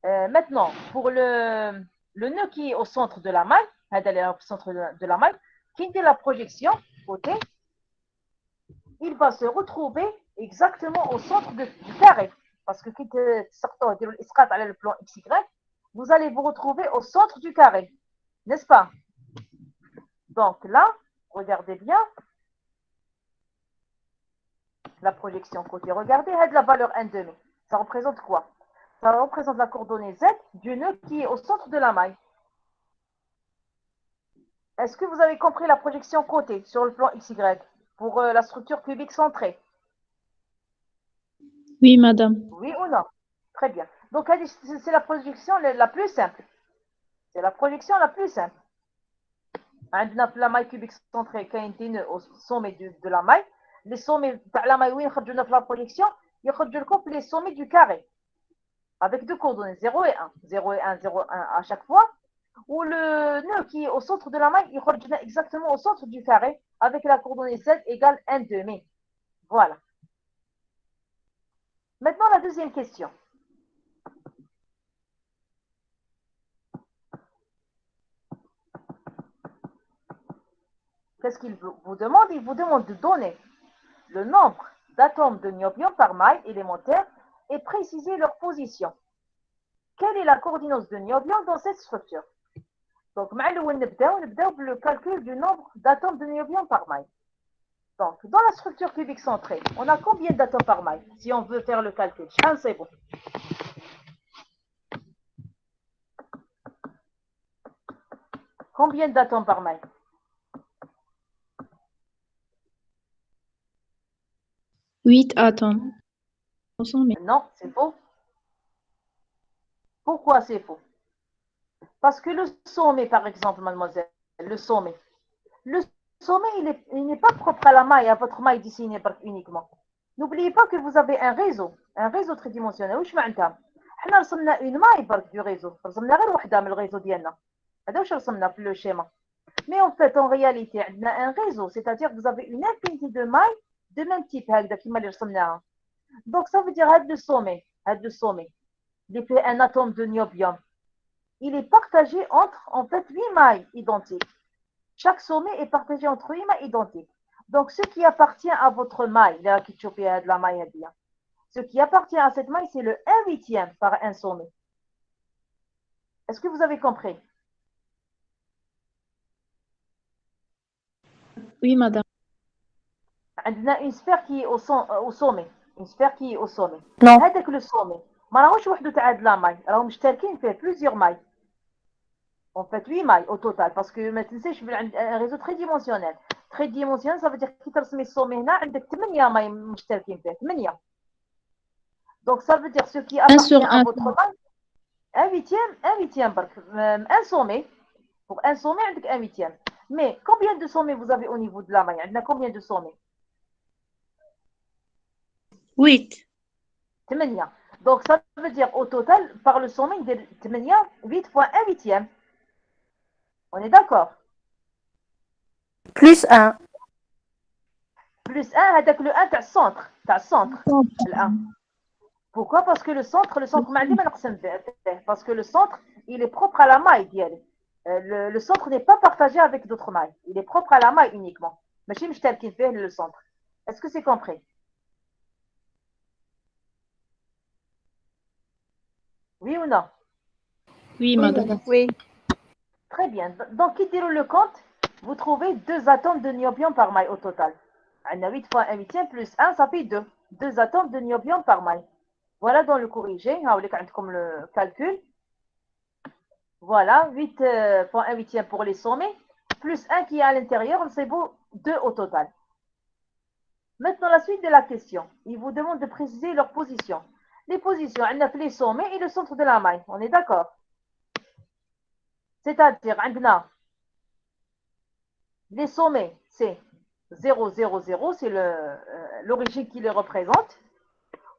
Maintenant, pour le nœud qui est au centre de la maille, au centre de la maille, qui est la projection côté, il va se retrouver exactement au centre du carré. Parce que quand le plan XY, vous allez vous retrouver au centre du carré. N'est-ce pas? Donc là, regardez bien. La projection côté. Regardez, la valeur 1,5. Ça représente quoi? Ça représente la coordonnée Z du nœud qui est au centre de la maille. Est-ce que vous avez compris la projection côté sur le plan XY pour la structure cubique centrée? Oui, madame. Oui ou non? Très bien. Donc, c'est la projection la plus simple. C'est la projection la plus simple. La maille cubique centrée qui est au sommet de la maille. Les sommets de la maille, où ils la projection, ils recoupent les sommets du carré. Avec deux coordonnées, 0 et 1. 0 et 1, 0 et 1 à chaque fois. Ou le nœud qui est au centre de la maille, il revient exactement au centre du carré avec la coordonnée Z égale 1,5. Voilà. Maintenant, la deuxième question. Qu'est-ce qu'il vous demande? Il vous demande de donner le nombre d'atomes de niobium par maille élémentaire et préciser leur position. Quelle est la coordinate de niobium dans cette structure? Donc, on va le calcul du nombre d'atomes de niobium par maille. Donc, dans la structure cubique centrée, on a combien d'atomes par maille? Si on veut faire le calcul, c'est bon. Combien d'atomes par maille? 8 atomes. Non, c'est faux. Pourquoi c'est faux? Parce que le sommet, par exemple, mademoiselle, le sommet, il n'est pas propre à la maille, à votre maille dessinée uniquement. N'oubliez pas que vous avez un réseau tridimensionnel. واش معناتها؟ حنا رسمنا une maille برك du réseau. رسمنا غير وحده من الريزو ديالنا. هذا واش رسمنا في le schéma. Mais en fait, en réalité, on a un réseau, c'est-à-dire que vous avez une infinité de mailles de même type, هكذا كيما اللي رسمناها. Donc ça veut dire هذا le sommet, le sommet, il fait un atome de niobium, il est partagé entre, en fait, 8 mailles identiques. Chaque sommet est partagé entre 8 mailles identiques. Donc, ce qui appartient à votre maille, de la maille, ce qui appartient à cette maille, c'est le 1/8 par un sommet. Est-ce que vous avez compris? Oui, madame. On a une sphère qui est au sommet. Une sphère qui est au sommet. Non. هذاك le sommet. ما راهوش وحده تاع هاد لا ماي، راهم مشتركين فيه plusieurs mailles. En fait, 8 mailles au total, parce que ما تنساش un réseau très dimensionnel. Très dimensionnel, ça veut dire كي ترسمي السومي هنا عندك 8 mailles مشتركين فيه، 8. Donc ça veut dire ce qui appartient à votre maille, 1/8 برك. Un sommet, pour un sommet عندك 1/8. Mais combien de sommets vous avez au niveau de la maille? عندنا combien de sommets? 8. 8. Donc ça veut dire au total, par le sommet, 8 fois 1/8. On est d'accord? Plus 1. Plus 1, هذاك le 1 تاع السنتر. Le 1. Pourquoi? Parce que le centre ما عندي ما نقسم فيه. Parce que le centre, il est propre à la maille ديالي. Le centre n'est pas partagé avec d'autres mailles. Il est propre à la maille uniquement. ماشي مشتركين فيه le centre. Est-ce que c'est compris? Oui ou non? Oui, madame. Oui. Très bien. Donc, qui déroule le compte, vous trouvez 2 atomes de niobium par maille au total. On a 8 fois 1/8 plus 1, ça fait 2. 2 atomes de niobium par maille. Voilà dans le corrigé, comme le calcul. Voilà, 8 fois 1/8 pour les sommets, plus 1 qui est à l'intérieur, c'est beau, 2 au total. Maintenant, la suite de la question. Il vous demande de préciser leur position. Les positions, on a les sommets et le centre de la maille. On est d'accord? C'est-à-dire, on a les sommets, c'est 0, 0, 0, c'est l'origine qui les représente.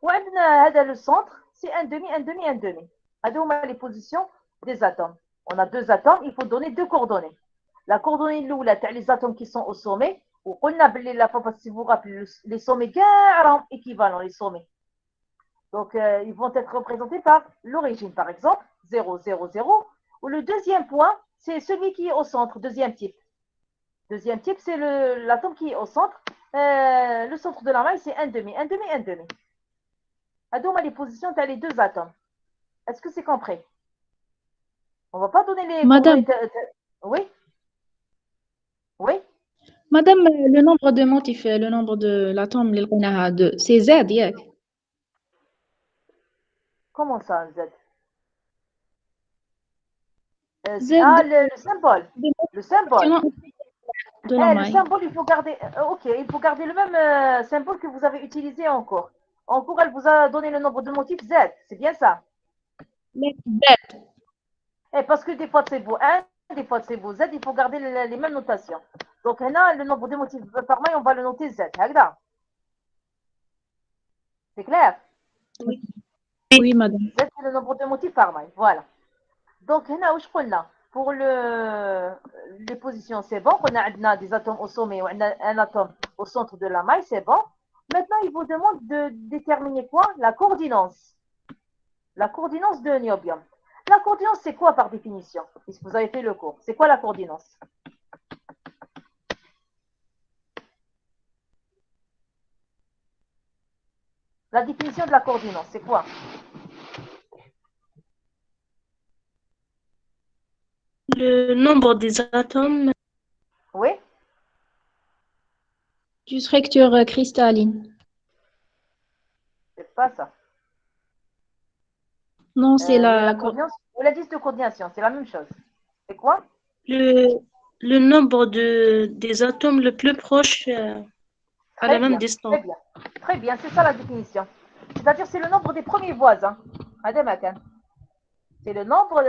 Ou le centre, c'est 1/2, 1/2, 1/2. On les positions des atomes. On a 2 atomes, il faut donner 2 coordonnées. La coordonnée les atomes qui sont au sommet, ou on a la fois, si vous vous rappelez, les sommets équivalents, les sommets. Donc, ils vont être représentés par l'origine, par exemple, 0, 0, 0. Ou le deuxième point, c'est celui qui est au centre, deuxième type. Deuxième type, c'est l'atome qui est au centre. Le centre de la maille, c'est 1/2, 1/2, 1/2. On a les positions dans les 2 atomes. Est-ce que c'est compris? On ne va pas donner les... Madame. Oui? Oui? Madame, le nombre de motifs, le nombre de l'atome, c'est Z, yeah. Comment ça, Z? Z. Le symbole. Le symbole. De la Le symbole, il faut garder... ok, il faut garder le même symbole que vous avez utilisé en cours. En cours, elle vous a donné le nombre de motifs Z. C'est bien ça? Z. Et parce que des fois, c'est beau 1, des fois, c'est beau Z. Il faut garder les mêmes notations. Donc, là, le nombre de motifs par maille, on va le noter Z. C'est clair? Oui. Oui, madame. Z, c'est le nombre de motifs par maille. Voilà. Donc, pour les positions, c'est bon. On a des atomes au sommet, on a un atome au centre de la maille, c'est bon. Maintenant, il vous demande de déterminer quoi? La coordinance. La coordinance de niobium. La coordinance, c'est quoi par définition? Puisque vous avez fait le cours. C'est quoi la coordinance? La définition de la coordinance, c'est quoi? Le nombre des atomes. Oui? Du structure cristalline. C'est pas ça. Non, c'est la coordination ou l'indice de coordination, c'est la même chose. C'est quoi? Le nombre des atomes le plus proche à la même distance. Très bien. Très bien, c'est ça la définition. C'est-à-dire c'est le nombre des premiers voisins. C'est le nombre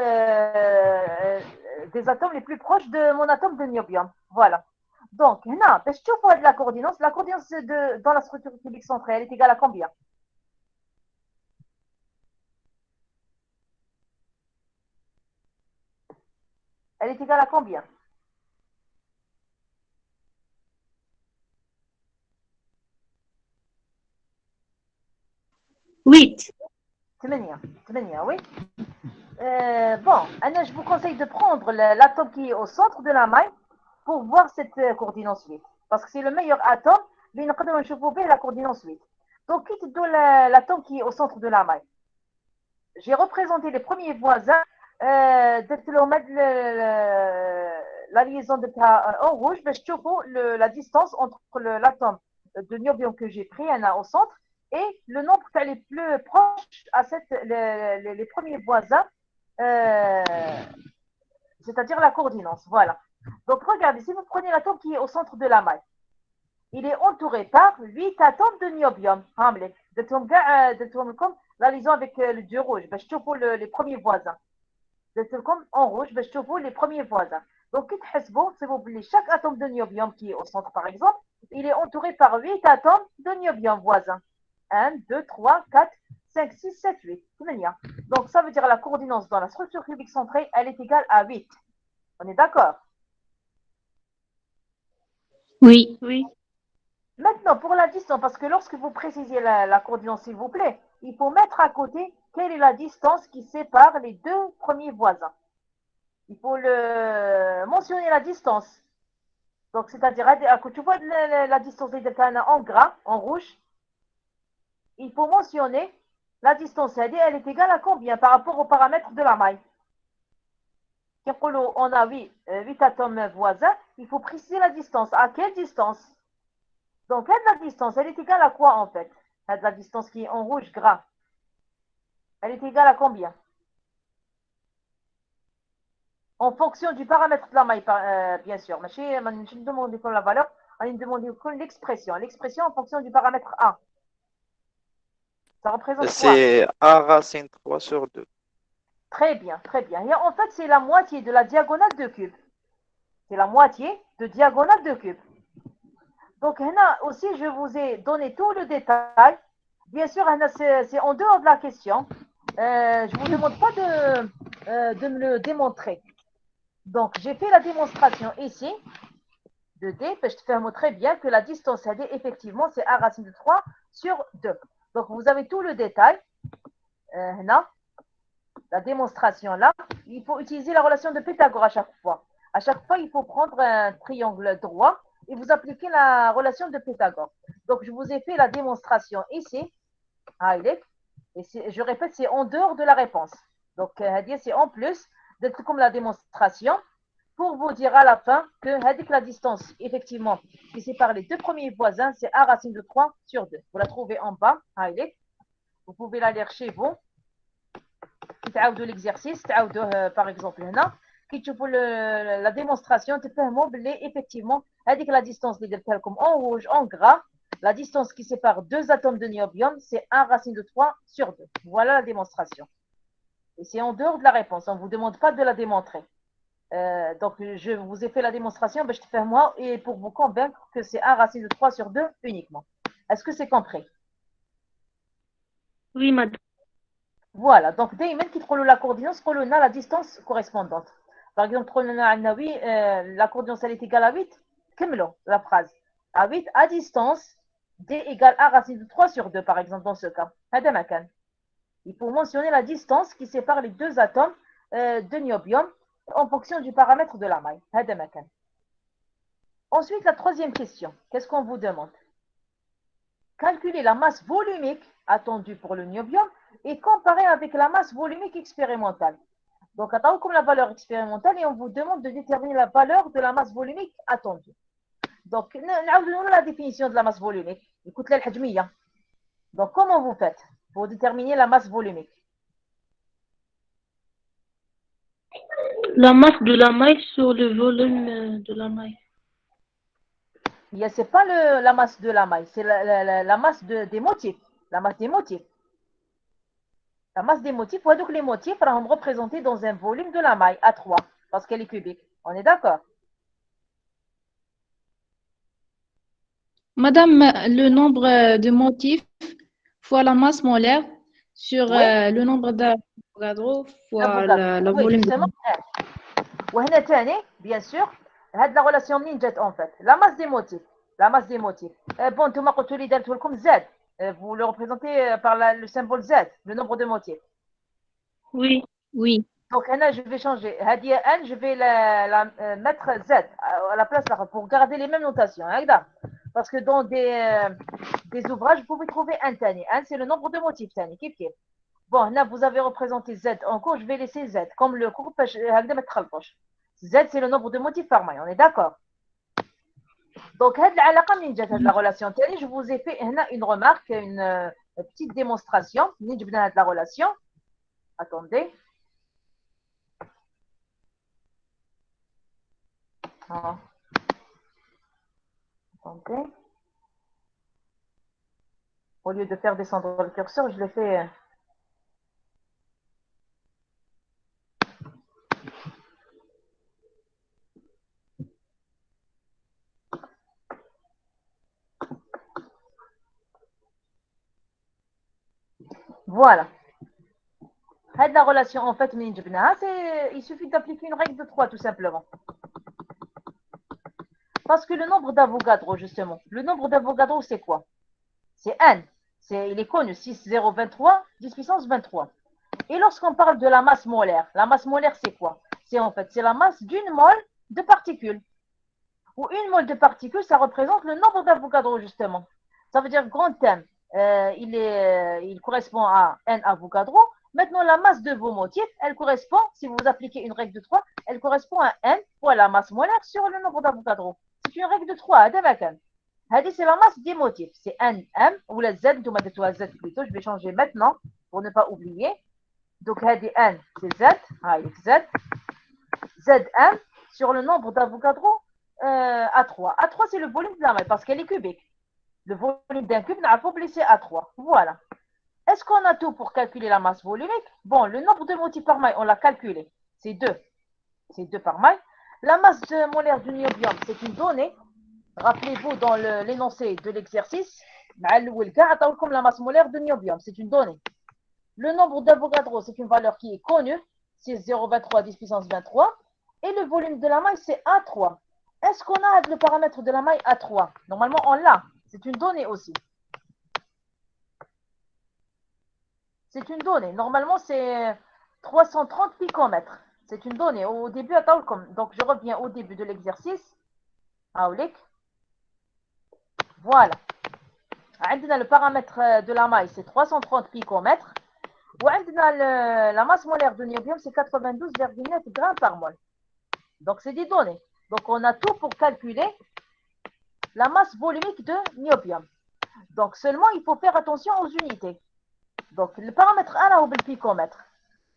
des atomes les plus proches de mon atome de niobium. Voilà. Donc, la coordinance dans la structure cubique centrale, elle est égale à combien? Elle est égale à combien? Huit. 8, oui. Bon, Anna, je vous conseille de prendre l'atome qui est au centre de la maille pour voir cette coordination 8. Parce que c'est le meilleur atome, mais nous pouvons voir la coordination 8. Donc, quitte l'atome qui est au centre de la maille. J'ai représenté les premiers voisins la liaison de en rouge, la distance entre l'atome de niobium que j'ai pris, au centre, et le nombre qui est les plus proches à les premiers voisins, c'est-à-dire la coordination. Voilà. Donc, regardez, si vous prenez l'atome qui est au centre de la maille, il est entouré par 8 atomes de niobium. La liaison avec le dieu rouge, les premiers voisins. En rouge, les premiers voisins. Donc, si vous voulez, chaque atome de niobium qui est au centre, par exemple, il est entouré par 8 atomes de niobium voisins. 1, 2, 3, 4, 5, 6, 7, 8. Donc, ça veut dire la coordination dans la structure cubique centrée, elle est égale à 8. On est d'accord? Oui. Oui. Maintenant, pour la distance, parce que lorsque vous précisez la coordination, s'il vous plaît, il faut mettre à côté quelle est la distance qui sépare les deux premiers voisins. Il faut mentionner la distance. Donc, c'est-à-dire, tu vois la distance en gras, en rouge, il faut mentionner la distance. Elle est égale à combien par rapport aux paramètres de la maille? On a 8 atomes voisins, il faut préciser la distance. À quelle distance? Donc, la distance, elle est égale à quoi en fait? La distance qui est en rouge gras, elle est égale à combien? En fonction du paramètre de la maille, bien sûr. Je ne demande pas la valeur, je ne demande que l'expression. L'expression en fonction du paramètre A. Ça représente quoi? C'est A racine 3 sur 2. Très bien, très bien. Et en fait, c'est la moitié de la diagonale de cube. C'est la moitié de diagonale de cube. Donc, là aussi, je vous ai donné tout le détail. Bien sûr, c'est en dehors de la question. Je ne vous demande pas de me le démontrer. Donc, j'ai fait la démonstration ici de D. Je te fais très bien que la distance à D, effectivement, c'est A racine de 3 sur 2. Donc, vous avez tout le détail. Là, la démonstration là, il faut utiliser la relation de Pythagore à chaque fois. À chaque fois, il faut prendre un triangle droit et vous appliquez la relation de Pythagore. Donc, je vous ai fait la démonstration ici. Et je répète, c'est en dehors de la réponse. Donc, c'est en plus, comme la démonstration, pour vous dire à la fin que la distance, effectivement, qui sépare les deux premiers voisins, c'est A racine de 3 sur 2. Vous la trouvez en bas. Vous pouvez la lire chez vous. تعاودوا l'exercice, par exemple هنا كي تشوفوا la démonstration تفهموا باللي effectivement هذيك la distance اللي درتها لكم en rouge en gras, la distance qui sépare deux atomes de niobium, c'est 1 racine de 3 sur 2. Voilà la démonstration. Et c'est en dehors de la réponse, on ne vous demande pas de la démontrer. Donc je vous ai fait la démonstration je te fais moi et pour vous convaincre que c'est 1 racine de 3 sur 2 uniquement. Est-ce que c'est compris? Oui, madame. Voilà, donc دائما كي تقولوا la coordination تقولوا لنا la distance correspondante. Par exemple, تقولوا لنا عندنا la coordination elle est égale à 8, كملوا la phrase. À 8 à distance, D égale A racine de 3 sur 2 par exemple dans ce cas. هذا ما كان. Il faut mentionner la distance qui sépare les deux atomes de niobium en fonction du paramètre de la maille. هذا ما كان. Ensuite, la troisième question. Qu'est-ce qu'on vous demande? Calculer la masse volumique attendue pour le niobium et comparer avec la masse volumique expérimentale. Donc, attendons comme la valeur expérimentale et on vous demande de déterminer la valeur de la masse volumique attendue. Donc, la définition de la masse volumique. Écoute la الحجمية. Donc, comment vous faites pour déterminer la masse volumique? La masse de la maille sur le volume de la maille. Ce n'est pas la masse de la maille, c'est la masse des motifs. La masse des motifs. La masse des motifs, donc les motifs seront représentés dans un volume de la maille à 3, parce qu'elle est cubique. On est d'accord? Madame, le nombre de motifs fois la masse molaire sur le nombre d'Avogadro fois le volume de la maille. وهنا ثاني bien sûr هاد la relation منين جات en fait la masse des motifs bon نتوما قلتوا لي درت لكم زاد Vous le représentez par le symbole Z, le nombre de motifs. Oui. Oui. Donc, là, je vais changer. Hadia N, je vais mettre Z à la place pour garder les mêmes notations. Hein, parce que dans des ouvrages, vous pouvez trouver un tani. Un, c'est le nombre de motifs tani. Bon, là, vous avez représenté Z en cours, je vais laisser Z. Comme le cours, Z, c'est le nombre de motifs par maille. On est d'accord? Donc, la relation tani, je vous ai fait une remarque, une petite démonstration. De la relation. Attendez. Ah. Attendez. Au lieu de faire descendre le curseur, je le fais. Voilà. La relation, en fait, il suffit d'appliquer une règle de 3, tout simplement. Parce que le nombre d'Avogadro, justement, le nombre d'Avogadro, c'est quoi? C'est n. Il est connu, 6, 0, 23, 10 puissance 23. Et lorsqu'on parle de la masse molaire c'est quoi? C'est la masse d'une mole de particules. Ou une mole de particules, ça représente le nombre d'Avogadro, justement. Ça veut dire grand M, il correspond à n Avogadro. Maintenant, la masse de vos motifs, elle correspond, si vous appliquez une règle de 3, elle correspond à n fois la masse molaire sur le nombre d'Avogadro. C'est une règle de 3, c'est la masse des motifs. C'est NM ou la Z, Z plutôt. Je vais changer maintenant pour ne pas oublier. Donc, N, c'est Z. Z. ZM sur le nombre d'Avogadro A3. A3, c'est le volume de la maille parce qu'elle est cubique. Le volume d'un cube, il faut laisser A3. Voilà. Est-ce qu'on a tout pour calculer la masse volumique? Bon, le nombre de motifs par maille, on l'a calculé. C'est 2. C'est 2 par maille. La masse molaire du niobium, c'est une donnée. Rappelez-vous dans l'énoncé de l'exercice, comme la masse molaire de niobium, c'est une donnée. Le nombre d'Avogadro, c'est une valeur qui est connue, c'est 0,23 10 puissance 23. Et le volume de la maille, c'est A3. Est-ce qu'on a le paramètre de la maille A3? Normalement, on l'a. C'est une donnée aussi. C'est une donnée. Normalement, c'est 330 picomètres. C'est une donnée. Au début, donc je reviens au début de l'exercice. Voilà. Le paramètre de la maille, c'est 330 picomètres. La masse molaire de niobium, c'est 92,9 grammes par mol. Donc, c'est des données. Donc, on a tout pour calculer la masse volumique de niobium. Donc, seulement, il faut faire attention aux unités. Donc, le paramètre 1, là, au picomètre.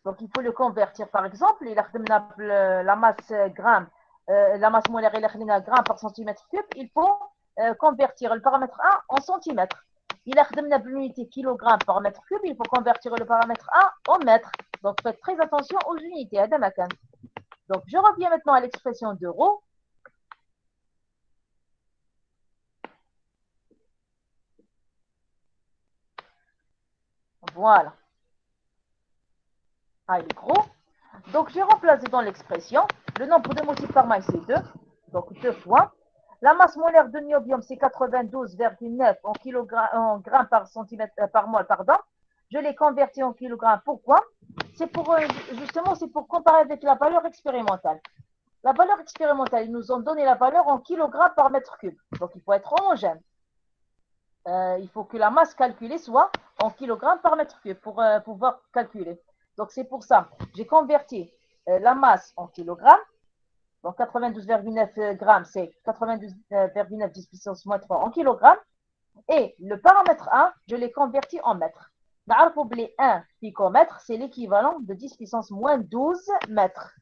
Donc, il faut le convertir. Par exemple, il a la masse gramme, la masse molaire, il a gramme par centimètre cube. Il faut convertir le paramètre 1 en centimètres. Il a l'unité kilogramme par mètre cube. Il faut convertir le paramètre 1 en mètre. Donc, faites très attention aux unités. Donc, je reviens maintenant à l'expression d'euro. Voilà. Il est gros. Donc, j'ai remplacé dans l'expression le nombre de motifs par maille, c'est 2. Donc, 2 fois. La masse molaire de niobium, c'est 92,9 en grammes par centimètre par mol, pardon. Je l'ai converti en kilogrammes. Pourquoi? C'est pour, justement, c'est pour comparer avec la valeur expérimentale. La valeur expérimentale, ils nous ont donné la valeur en kilogrammes par mètre cube. Donc, il faut être homogène. Il faut que la masse calculée soit en kilogrammes par mètre cube pour pouvoir calculer. Donc, c'est pour ça. J'ai converti la masse en kilogrammes. Donc, 92,9 grammes, c'est 92,9 10 puissance moins 3 en kilogrammes. Et le paramètre 1, je l'ai converti en mètres. Les 1 picomètre, c'est l'équivalent de 10 puissance moins 12 mètres.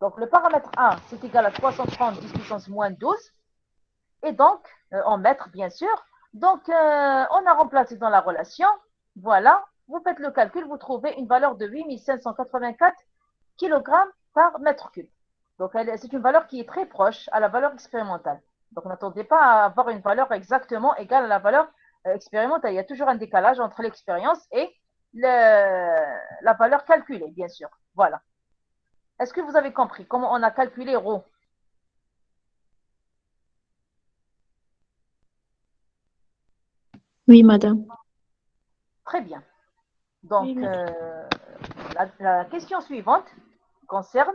Donc, le paramètre 1, c'est égal à 330 10 puissance moins 12. Et donc, en mètres, bien sûr. Donc, on a remplacé dans la relation. Voilà. Vous faites le calcul, vous trouvez une valeur de 8584 kg par mètre cube. Donc, c'est une valeur qui est très proche à la valeur expérimentale. Donc, n'attendez pas à avoir une valeur exactement égale à la valeur expérimentale. Il y a toujours un décalage entre l'expérience et la valeur calculée, bien sûr. Voilà. Est-ce que vous avez compris comment on a calculé ρ? Oui, madame. Très bien. Donc, Oui, madame. la question suivante concerne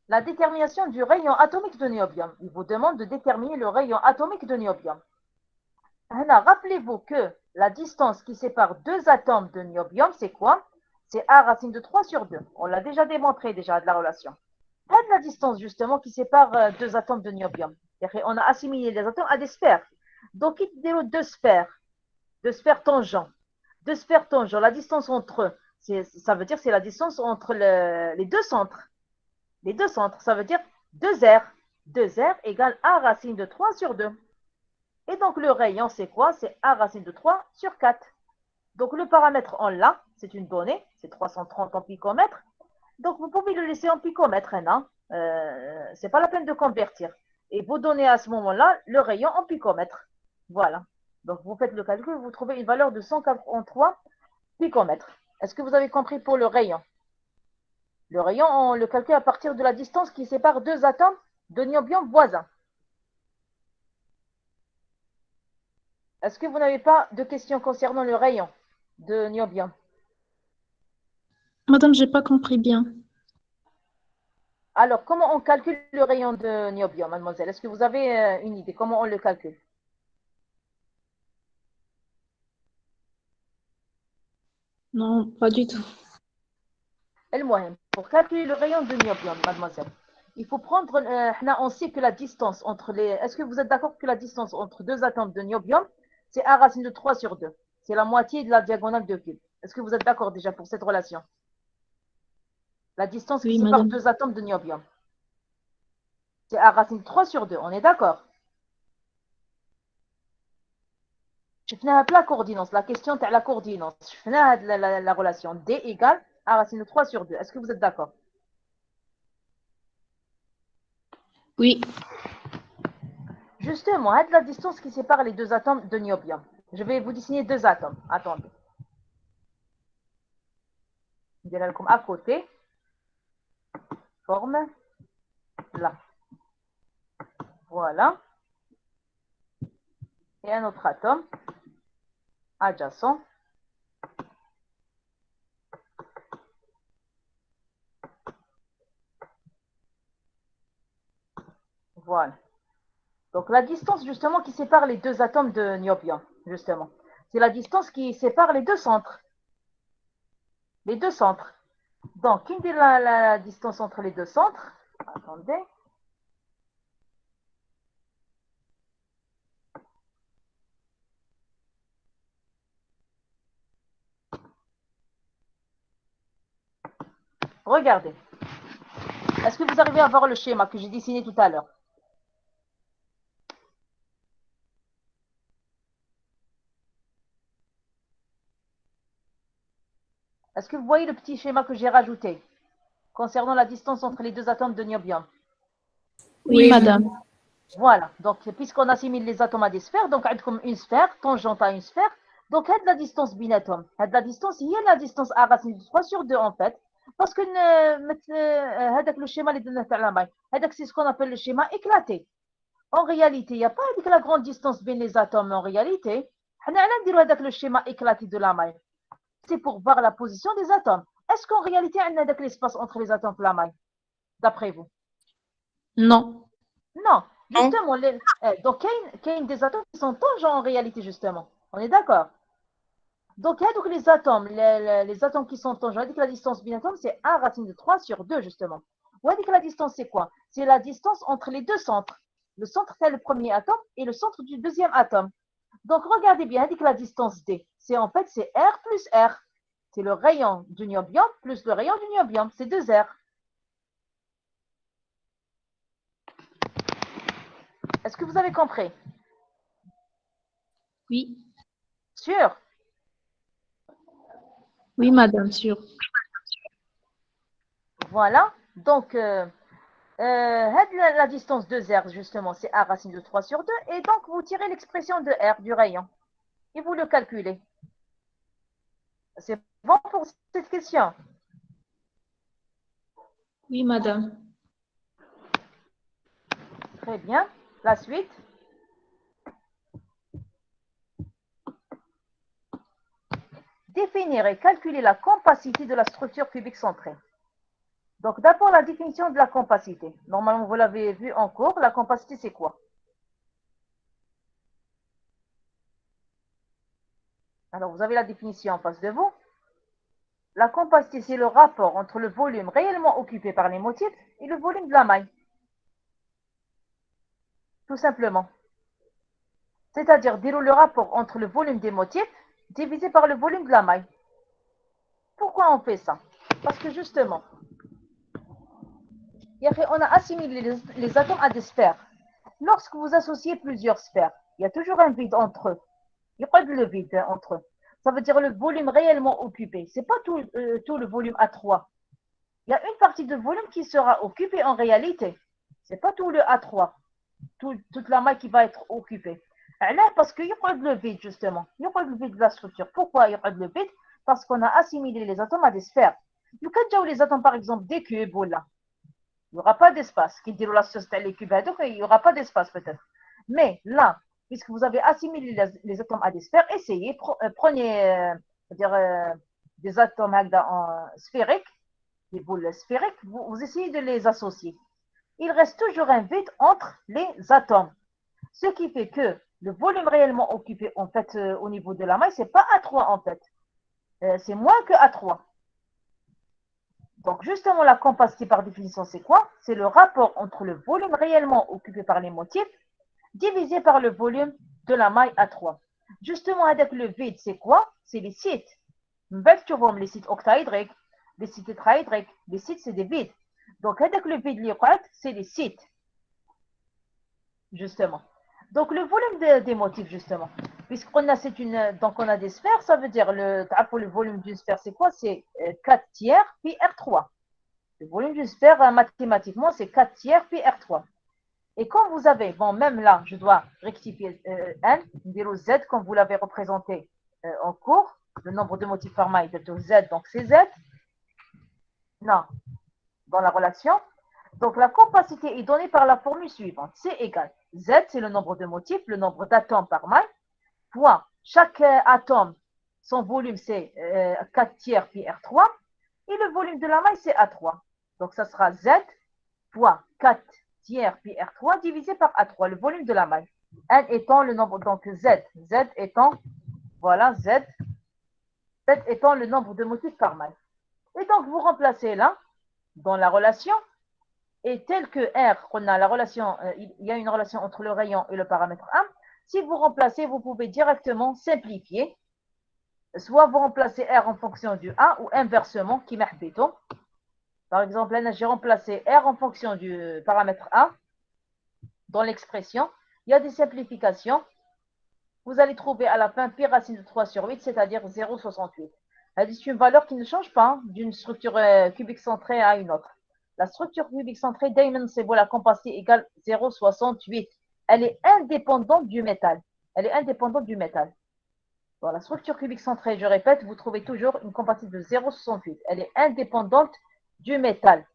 la détermination du rayon atomique de niobium. Il vous demande de déterminer le rayon atomique de niobium. Rappelez-vous que la distance qui sépare deux atomes de niobium, c'est quoi? C'est A racine de 3 sur 2. On l'a déjà démontré de la relation. La distance justement qui sépare deux atomes de niobium. On a assimilé les atomes à des sphères. Donc, il y a deux sphères tangents. Deux sphères tangents. La distance entre eux, ça veut dire c'est la distance entre les deux centres. Les deux centres, ça veut dire 2R. 2R égale A racine de 3 sur 2. Et donc, le rayon, c'est quoi? C'est A racine de 3 sur 4. Donc, le paramètre, on l'a. C'est une donnée. C'est 330 en picomètres. Donc, vous pouvez le laisser en picomètres. Ce n'est pas la peine de convertir. Et vous donnez à ce moment-là le rayon en picomètres. Voilà. Donc, vous faites le calcul. Vous trouvez une valeur de 143 picomètres. Est-ce que vous avez compris pour le rayon? Le rayon, on le calcule à partir de la distance qui sépare deux atomes de niobium voisins. Est-ce que vous n'avez pas de questions concernant le rayon de niobium? Madame, j'ai pas compris bien. Alors, comment on calcule le rayon de niobium, mademoiselle? Est-ce que vous avez une idée? Comment on le calcule? Non, pas du tout. Pour calculer le rayon de niobium, mademoiselle, il faut prendre, on sait que la distance entre les... Est-ce que vous êtes d'accord que la distance entre deux atomes de niobium, c'est A racine de 3 sur 2. C'est la moitié de la diagonale de cube. Est-ce que vous êtes d'accord déjà pour cette relation? La distance qui Oui, sépare madame. deux atomes de niobium. C'est A racine de 3 sur 2. On est d'accord? شفناها بلا coordination. La question تاع la coordination. شفناها la relation D égale A racine de 3 sur 2. Est-ce que vous êtes d'accord? Oui. Justement, la distance qui sépare les deux atomes de niobium. Je vais vous dessiner deux atomes. Attendez. Je dirais comme à côté. Forme là. Voilà. Et un autre atome adjacent. Voilà. Donc la distance justement qui sépare les deux atomes de niobium, justement. C'est la distance qui sépare les deux centres. Les deux centres. Donc, quelle est la distance entre les deux centres? Attendez. Regardez. Est-ce que vous arrivez à voir le schéma que j'ai dessiné tout à l'heure? Est-ce que vous voyez le petit schéma que j'ai rajouté concernant la distance entre les deux atomes de niobium? Oui, madame. Voilà. Donc, puisqu'on assimile les atomes à des sphères, donc comme une sphère, tangente à une sphère, donc la distance binatome. La distance, il y a la distance A racine de 3 sur 2 en fait. Parce que le schéma, c'est ce qu'on appelle le schéma éclaté. En réalité, il n'y a pas la grande distance bien les atomes. En réalité, on a le schéma éclaté de la maille. C'est pour voir la position des atomes. Est-ce qu'en réalité, on a l'espace entre les atomes de la maille, d'après vous? Non. Non. Justement, donc il y a des atomes qui sont tangents en réalité, justement. On est d'accord? Donc, les atomes, les atomes qui sont tangents, la distance binatome, c'est 1 racine de 3 sur 2, justement. Ou la distance, c'est quoi? C'est la distance entre les deux centres. Le centre, c'est le premier atome et le centre du deuxième atome. Donc, regardez bien, la distance D, c'est en fait, c'est R plus R. C'est le rayon du niobium plus le rayon du niobium. C'est 2R. Est-ce que vous avez compris? Oui. Sûr? Oui, madame, sûr. Voilà. Donc, la distance de R, justement, c'est A racine de 3 sur 2. Et donc, vous tirez l'expression de R du rayon. Et vous le calculez. C'est bon pour cette question? Oui, madame. Très bien. La suite. définir et calculer la compacité de la structure cubique centrée. Donc, d'abord, la définition de la compacité. Normalement, vous l'avez vu en cours. La compacité, c'est quoi? Alors, vous avez la définition en face de vous. La compacité, c'est le rapport entre le volume réellement occupé par les motifs et le volume de la maille. Tout simplement. C'est-à-dire, dire le rapport entre le volume des motifs divisé par le volume de la maille. Pourquoi on fait ça? Parce que justement, on a assimilé les atomes à des sphères. Lorsque vous associez plusieurs sphères, il y a toujours un vide entre eux. Il n'y a pas de vide entre eux. Ça veut dire le volume réellement occupé. Ce n'est pas tout le volume A3. Il y a une partie de volume qui sera occupée en réalité. Ce n'est pas tout le A3, toute la maille qui va être occupée. Alors, parce qu'il y a le vide, justement. Il n'y a pas de vide de la structure. Pourquoi il y a le vide? Parce qu'on a assimilé les atomes à des sphères. Les atomes, par exemple, des cubes, ou là, il n'y aura pas d'espace. Qui dit la société les cubes, il n'y aura pas d'espace peut-être. Mais là, puisque vous avez assimilé les atomes à des sphères, essayez, prenez des atomes sphériques, des boules sphériques, vous essayez de les associer. Il reste toujours un vide entre les atomes. Ce qui fait que le volume réellement occupé en fait au niveau de la maille, ce n'est pas A3 en fait. C'est moins que A3. Donc justement, la compacité par définition, c'est quoi? C'est le rapport entre le volume réellement occupé par les motifs divisé par le volume de la maille A3. Justement, avec le vide, c'est quoi? C'est les sites. Les sites octaédriques, les sites tétraédriques, les sites, c'est des vides. Donc, avec le vide, c'est les sites. Justement. Donc, le volume des motifs, justement. Puisqu'on a, donc on a des sphères, ça veut dire, le volume d'une sphère, c'est quoi? C'est 4 tiers pi R3. Le volume d'une sphère, mathématiquement, c'est 4 tiers pi R3. Et quand vous avez, bon, même là, je dois rectifier N, dire Z, comme vous l'avez représenté en cours, le nombre de motifs par maille de Z, donc c'est Z. Non, dans la relation. Donc, la compacité est donnée par la formule suivante. C égale Z, c'est le nombre de motifs, le nombre d'atomes par maille, fois chaque atome, son volume, c'est 4 tiers pi R3, et le volume de la maille, c'est A3. Donc, ça sera Z fois 4 tiers pi R3 divisé par A3, le volume de la maille. N étant le nombre, donc Z étant, voilà, Z étant le nombre de motifs par maille. Et donc, vous remplacez là, dans la relation, et tel que R, on a la relation, il y a une relation entre le rayon et le paramètre 1, si vous remplacez, vous pouvez directement simplifier. Soit vous remplacez R en fonction du A, ou inversement, qui m'habitons. Par exemple, là, j'ai remplacé R en fonction du paramètre A dans l'expression. Il y a des simplifications. Vous allez trouver à la fin pi racine de 3 sur 8, c'est-à-dire 0,68. C'est une valeur qui ne change pas d'une structure cubique centrée à une autre. La structure cubique centrée, c'est la compacité égale 0,68. Elle est indépendante du métal. Elle est indépendante du métal. Dans la structure cubique centrée, je répète, vous trouvez toujours une compacité de 0,68. Elle est indépendante du métal.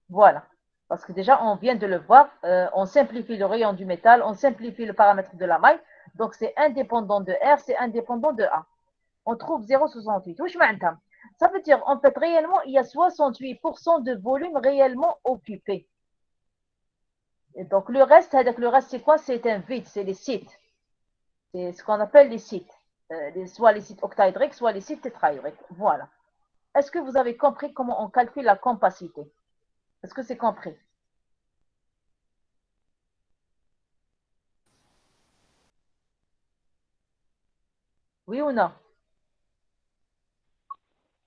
Voilà. Parce que déjà, on vient de le voir, on simplifie le rayon du métal, on simplifie le paramètre de la maille. Donc, c'est indépendant de R, c'est indépendant de A. On trouve 0,68. Ça veut dire, en fait, réellement, il y a 68% de volume réellement occupé. Et donc, le reste, c'est quoi? C'est un vide, c'est les sites. C'est ce qu'on appelle les sites. Soit les sites octaédriques, soit les sites tétraédriques. Voilà. Est-ce que vous avez compris comment on calcule la compacité? Est-ce que c'est compris? Oui ou non?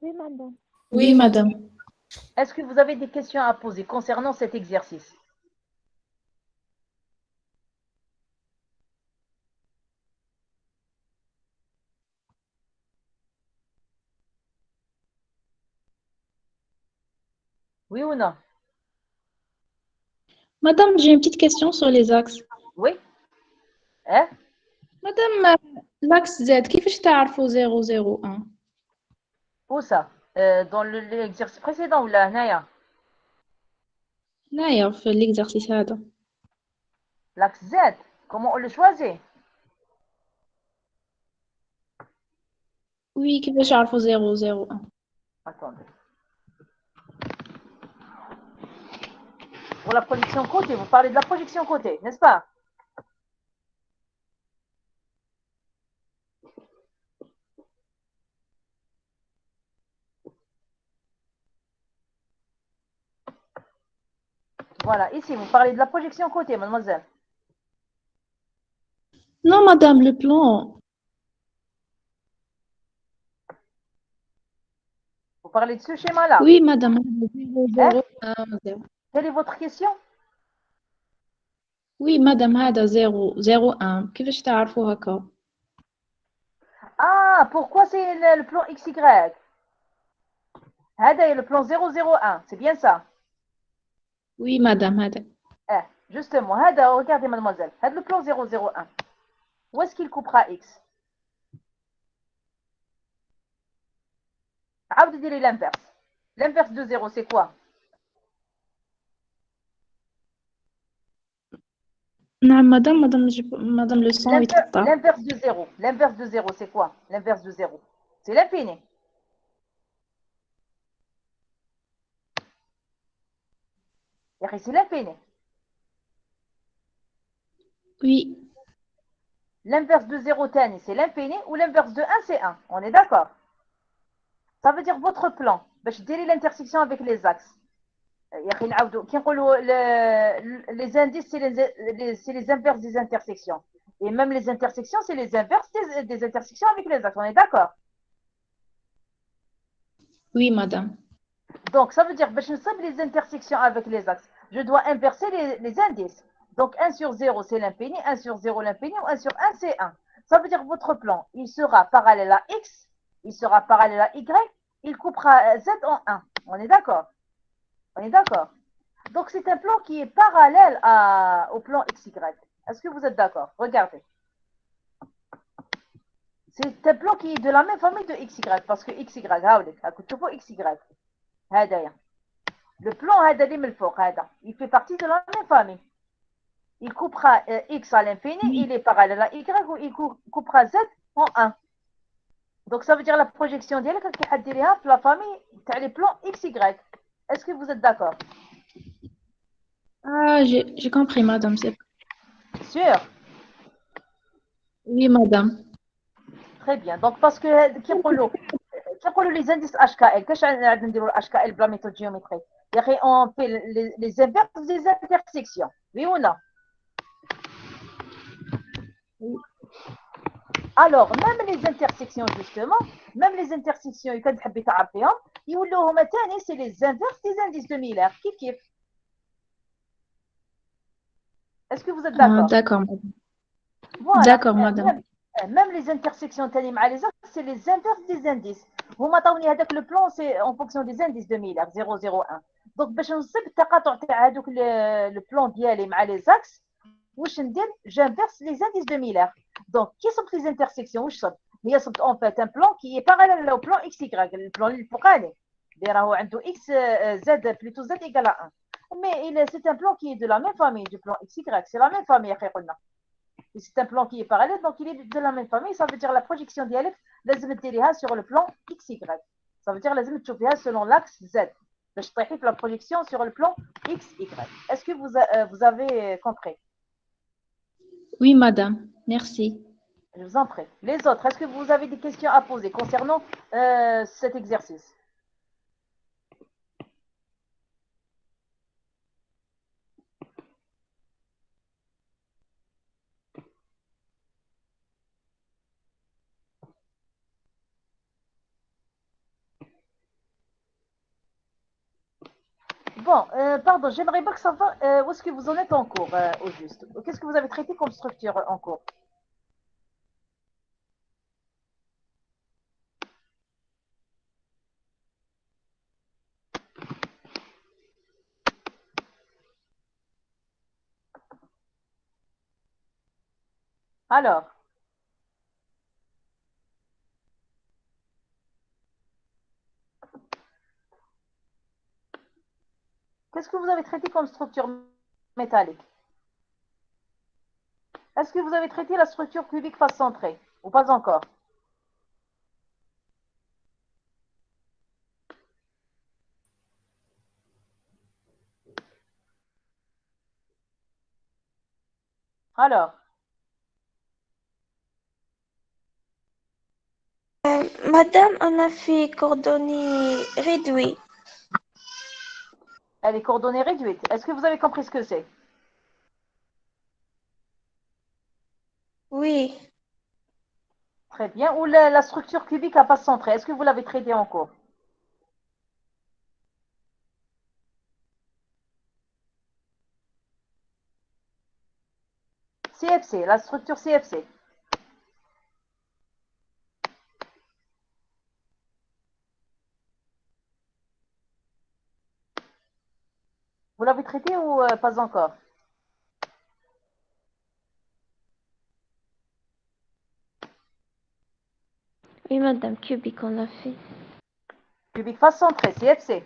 Oui, madame. Oui, madame. Est-ce que vous avez des questions à poser concernant cet exercice? Oui ou non? Madame, j'ai une petite question sur les axes. Oui? Hein? Madame, l'axe Z, كيفاش تعرفوا 001? Où ça? Dans l'exercice précédent ou là, Naya? هنايا في l'exercice هذا. L'axe Z, comment on le choisit? Oui, كيفاش عرفوا 0 0 1. Attendez. Pour la projection côté, vous parlez de la projection côté, n'est-ce pas? Voilà, ici, vous parlez de la projection côté, mademoiselle. Non, madame, le plan. Vous parlez de ce schéma-là. Oui, madame. 0 1 0. Quelle est votre question? Oui, madame, هذا 0 0 1. كيفاش تعرفوا هكا؟ Ah, pourquoi c'est le plan XY? هذا est le plan 001, c'est bien ça? Oui, madame, هذا. Justement, هذا, regardez mademoiselle, هذا le plan 001. Où est-ce qu'il coupera X? عاود ديري l'inverse. L'inverse de 0, c'est quoi? نعم madame le son يتقطع. L'inverse de 0. L'inverse de 0, c'est quoi? L'inverse de 0. C'est l'infini. C'est l'infini. Oui. L'inverse de 0, c'est l'infini, ou l'inverse de 1, c'est 1. On est d'accord? Ça veut dire votre plan. باش ديري l'intersection avec les axes. يا اخي نعاودوا كي نقولوا les indices c'est les inverses des intersections. Et même les intersections, c'est les inverses des intersections avec les axes. On est d'accord? Oui, madame. Donc, ça veut dire que les intersections avec les axes, je dois inverser les indices. Donc, 1 sur 0, c'est l'infini, 1 sur 0, l'infini, ou 1 sur 1, c'est 1. Ça veut dire que votre plan, il sera parallèle à x, il sera parallèle à y, il coupera z en 1. On est d'accord? On est d'accord? Donc, c'est un plan qui est parallèle au plan xy. Est-ce que vous êtes d'accord? Regardez. C'est un plan qui est de la même famille de xy, parce que xy, xy. Le plan il fait partie de la même famille. Il coupera x à l'infini, il est parallèle à y, ou il coupera z en 1. Donc, ça veut dire la projection d'elle qui est la famille les plans xy. Est-ce que vous êtes d'accord? Ah, j'ai compris, madame. C'est sûr? Oui, madame. Très bien. Donc, parce que les indices HKL, qu'est-ce qu'on dit le HKL pour la méthode géométrique? On fait les inverses des intersections. Oui ou non? Oui. Alors, même les intersections, justement, même les intersections, c'est les inverses des indices de Miller. Kif. Est-ce que vous êtes d'accord? D'accord, madame. Voilà. D'accord, madame. Même les intersections, c'est les inverses des indices. Vous m'attendez avec le plan, c'est en fonction des indices de Miller, 001. Donc, le plan d'IALI مع les axes, j'inverse les indices de Miller. Donc, qui sont les intersections? Il y a en fait un plan qui est parallèle au plan XY, le plan الفوقاني. X, Z, plutôt Z égale à 1. Mais c'est un plan qui est de la même famille du plan XY. C'est la même famille, c'est un plan qui est parallèle, donc il est de la même famille. Ça veut dire la projection dialecte, لازم تديريها sur le plan XY. Ça veut dire لازم تشوفيها selon l'axe Z. باش تطيحي في la projection sur le plan XY. Est-ce que vous avez compris? Oui, madame. Merci. Je vous en prie. Les autres, est-ce que vous avez des questions à poser concernant cet exercice? Bon, pardon, j'aimerais bien savoir où est-ce que vous en êtes en cours, au juste. Qu'est-ce que vous avez traité comme structure en cours? Alors, qu'est-ce que vous avez traité comme structure métallique? Est-ce que vous avez traité la structure cubique face centrée ou pas encore? Alors, Madame, on a fait coordonnées réduites. elle est coordonnée réduite. Est-ce que vous avez compris ce que c'est? Oui. Très bien. Ou la structure cubique à face centrée. Est-ce que vous l'avez traité en cours? CFC, la structure CFC. Vous l'avez traité ou pas encore? Oui, madame, cubique, on l'a fait. Cubique face centrée, CFC.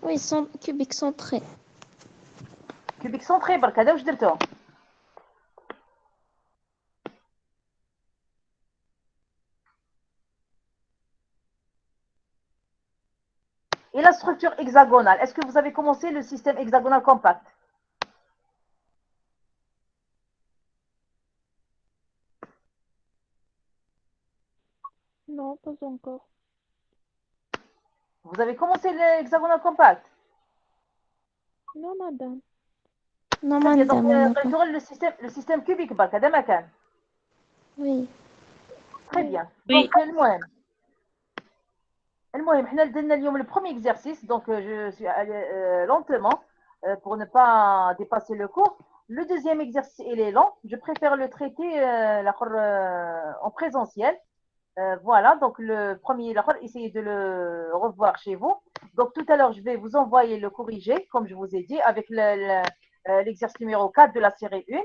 Oui, cubique centré. Cubique centré, barkada واش درتو؟ Et la structure hexagonale, est-ce que vous avez commencé le système hexagonal compact? Non, pas encore. Vous avez commencé l'hexagonal compact? Non, madame. Non, Très bien, donc madame, on n'a pas. le système cubique, barkada makan. Oui. Très Oui. bien. Oui. Donc, المهم احنا درنا اليوم le premier exercice, donc je suis allée lentement pour ne pas dépasser le cours. Le deuxième exercice, il est lent. Je préfère le traiter en présentiel. Voilà, donc le premier, essayez de le revoir chez vous. Donc tout à l'heure, je vais vous envoyer le corrigé, comme je vous ai dit, avec l'exercice numéro 4 de la série 1.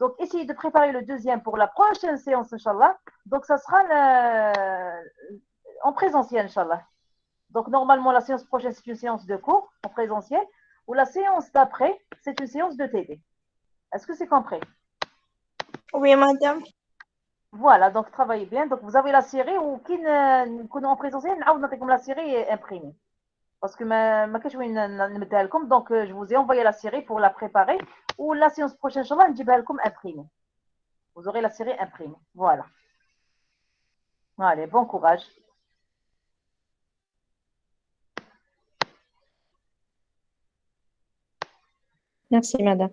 Donc essayez de préparer le deuxième pour la prochaine séance, Inch'Allah. Donc ça sera en présentiel, Inch'Allah. Donc normalement, la séance prochaine, c'est une séance de cours en présentiel, ou la séance d'après, c'est une séance de TD. Est-ce que c'est compris? Oui, madame. Voilà, donc travaillez bien. Donc vous avez la série ou qui nous en présentiel, comme la série est imprimée. Parce que donc je vous ai envoyé la série pour la préparer ou la séance prochaine, Inch'Allah, imprimée. Vous aurez la série imprimée. Voilà. Allez, bon courage. Merci, madame.